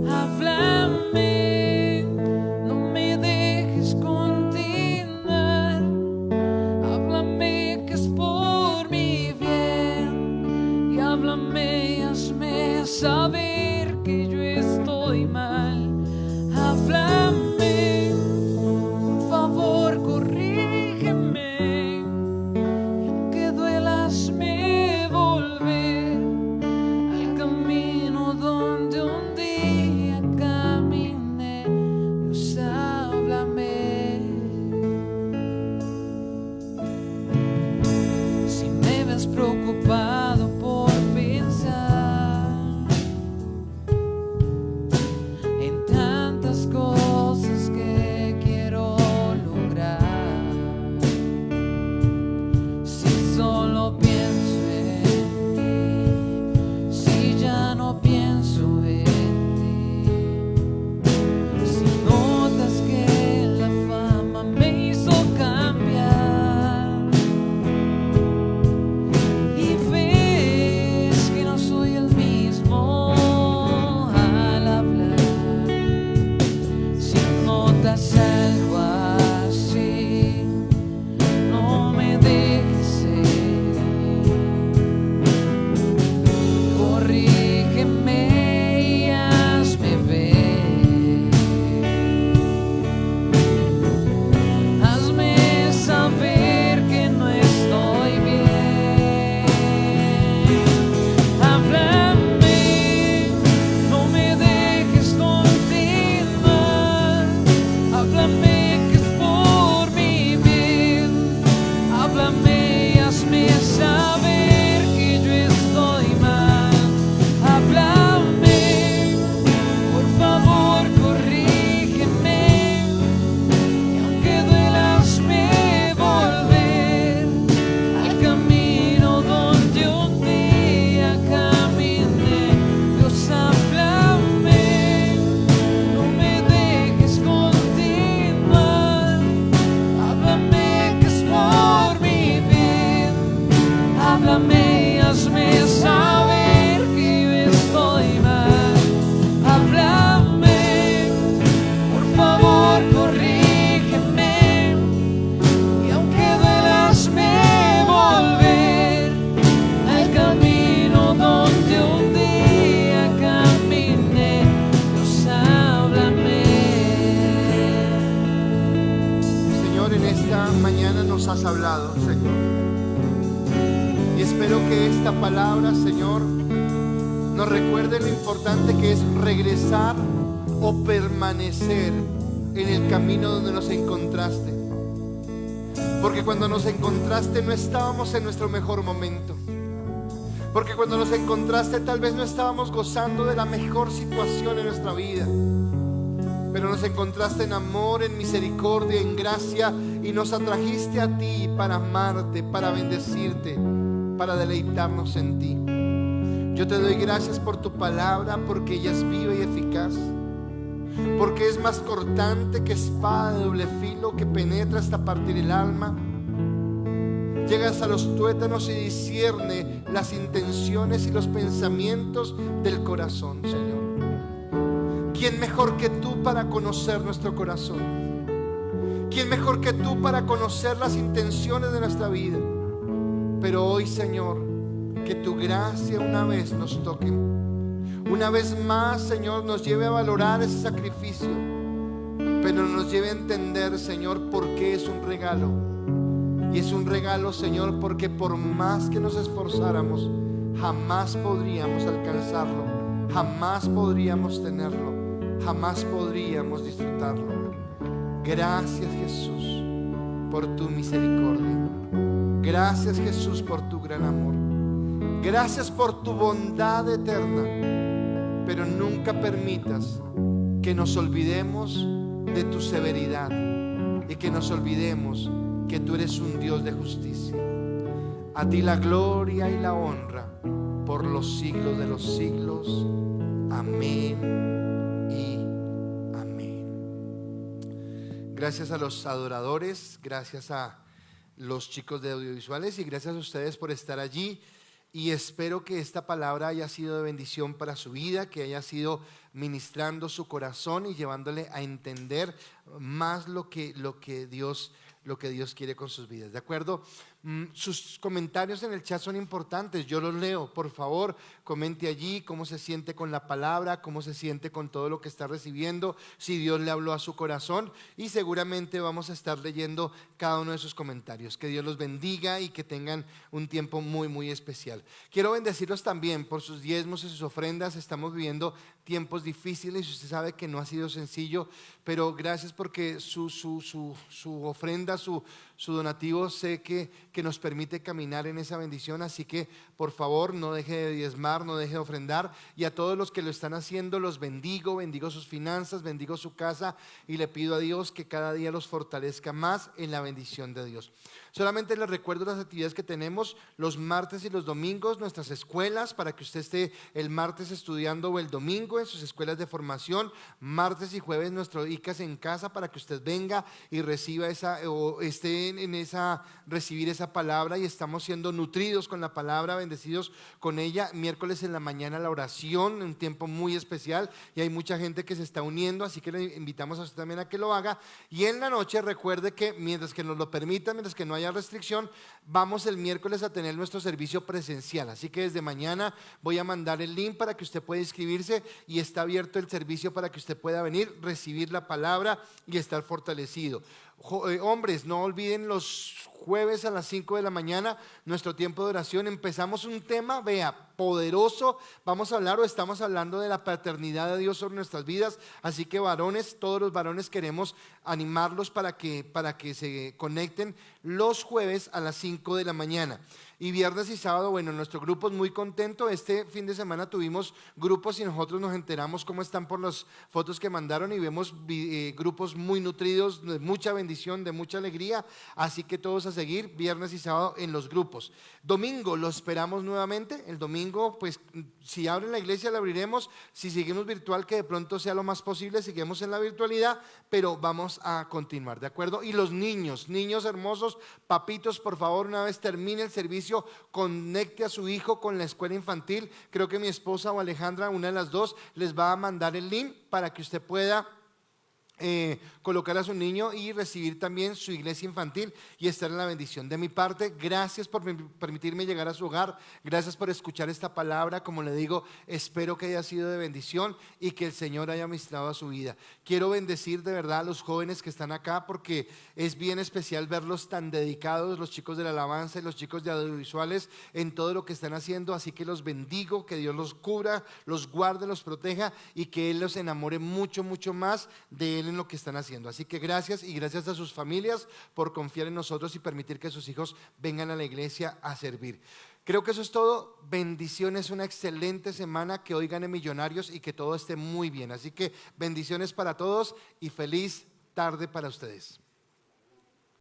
Háblame, no me dejes continuar. Háblame que es por mi bien. Señor. Y espero que esta palabra, Señor, nos recuerde lo importante que es regresar o permanecer en el camino donde nos encontraste. Porque cuando nos encontraste no estábamos en nuestro mejor momento. Porque cuando nos encontraste tal vez no estábamos gozando de la mejor situación en nuestra vida. Pero nos encontraste en amor, en misericordia, en gracia, y nos atrajiste a ti para amarte, para bendecirte, para deleitarnos en ti. Yo te doy gracias por tu palabra, porque ella es viva y eficaz, porque es más cortante que espada de doble filo, que penetra hasta partir el alma, llegas a los tuétanos y discierne las intenciones y los pensamientos del corazón, Señor. ¿Quién mejor que tú para conocer nuestro corazón? ¿Quién mejor que tú para conocer las intenciones de nuestra vida? Pero hoy, Señor, que tu gracia una vez nos toque, una vez más, Señor, nos lleve a valorar ese sacrificio, pero nos lleve a entender, Señor, por qué es un regalo. Y es un regalo, Señor, porque por más que nos esforzáramos, jamás podríamos alcanzarlo, jamás podríamos tenerlo, jamás podríamos disfrutarlo. Gracias, Jesús, por tu misericordia. Gracias, Jesús, por tu gran amor. Gracias por tu bondad eterna. Pero nunca permitas que nos olvidemos de tu severidad y que nos olvidemos que tú eres un Dios de justicia. A ti la gloria y la honra por los siglos de los siglos. Amén y amén. Gracias a los adoradores, gracias a los chicos de audiovisuales y gracias a ustedes por estar allí. Y espero que esta palabra haya sido de bendición para su vida, que haya sido ministrando su corazón y llevándole a entender más lo que Dios quiere con sus vidas. ¿De acuerdo? Sus comentarios en el chat son importantes, yo los leo. Por favor, comente allí cómo se siente con la palabra, cómo se siente con todo lo que está recibiendo, si Dios le habló a su corazón, y seguramente vamos a estar leyendo cada uno de sus comentarios. Que Dios los bendiga y que tengan un tiempo muy, muy especial. Quiero bendecirlos también por sus diezmos y sus ofrendas. Estamos viviendo tiempos difíciles y usted sabe que no ha sido sencillo, pero gracias porque su ofrenda, su donativo, sé que nos permite caminar en esa bendición. Así que por favor no deje de diezmar, no deje de ofrendar, y a todos los que lo están haciendo los bendigo sus finanzas, bendigo su casa, y le pido a Dios que cada día los fortalezca más en la bendición de Dios. Solamente les recuerdo las actividades que tenemos los martes y los domingos, nuestras escuelas, para que usted esté el martes estudiando o el domingo en sus escuelas de formación. Martes y jueves nuestro ICAS en casa, para que usted venga y reciba recibir esa palabra, y estamos siendo nutridos con la palabra, bendecidos con ella. Miércoles en la mañana la oración, un tiempo muy especial, y hay mucha gente que se está uniendo, así que le invitamos a usted también a que lo haga. Y en la noche recuerde que mientras que nos lo permitan, mientras que no haya restricción, vamos el miércoles a tener nuestro servicio presencial, así que desde mañana voy a mandar el link para que usted pueda inscribirse, y está abierto el servicio para que usted pueda venir, recibir la palabra y estar fortalecido. Hombres, no olviden los jueves a las 5 de la mañana nuestro tiempo de oración. Empezamos un tema, poderoso. Vamos a hablar, o estamos hablando, de la paternidad de Dios sobre nuestras vidas. Así que varones, todos los varones, queremos animarlos para que se conecten los jueves a las 5 de la mañana. Y viernes y sábado, nuestro grupo es muy contento. Este fin de semana tuvimos grupos y nosotros nos enteramos cómo están por las fotos que mandaron, y vemos grupos muy nutridos, de mucha bendición, de mucha alegría. Así que todos a seguir viernes y sábado en los grupos. Domingo lo esperamos nuevamente. El domingo, pues si abren la iglesia la abriremos, si seguimos virtual, que de pronto sea lo más posible, seguimos en la virtualidad, pero vamos a continuar, ¿de acuerdo? Y los niños hermosos, papitos, por favor, una vez termine el servicio, conecte a su hijo con la escuela infantil. Creo que mi esposa o Alejandra, una de las dos, les va a mandar el link para que usted pueda colocar a su niño y recibir también su iglesia infantil y estar en la bendición. De mi parte, gracias por permitirme llegar a su hogar, gracias por escuchar esta palabra. Como le digo, espero que haya sido de bendición y que el Señor haya ministrado a su vida. Quiero bendecir de verdad a los jóvenes que están acá, porque es bien especial verlos tan dedicados, los chicos de la alabanza y los chicos de audiovisuales, en todo lo que están haciendo. Así que los bendigo, que Dios los cubra, los guarde, los proteja y que Él los enamore mucho, mucho más de Él en lo que están haciendo. Así que gracias, y gracias a sus familias por confiar en nosotros y permitir que sus hijos vengan a la iglesia a servir. Creo que eso es todo. Bendiciones, una excelente semana, que hoy gane Millonarios y que todo esté muy bien. Así que bendiciones para todos y feliz tarde para ustedes.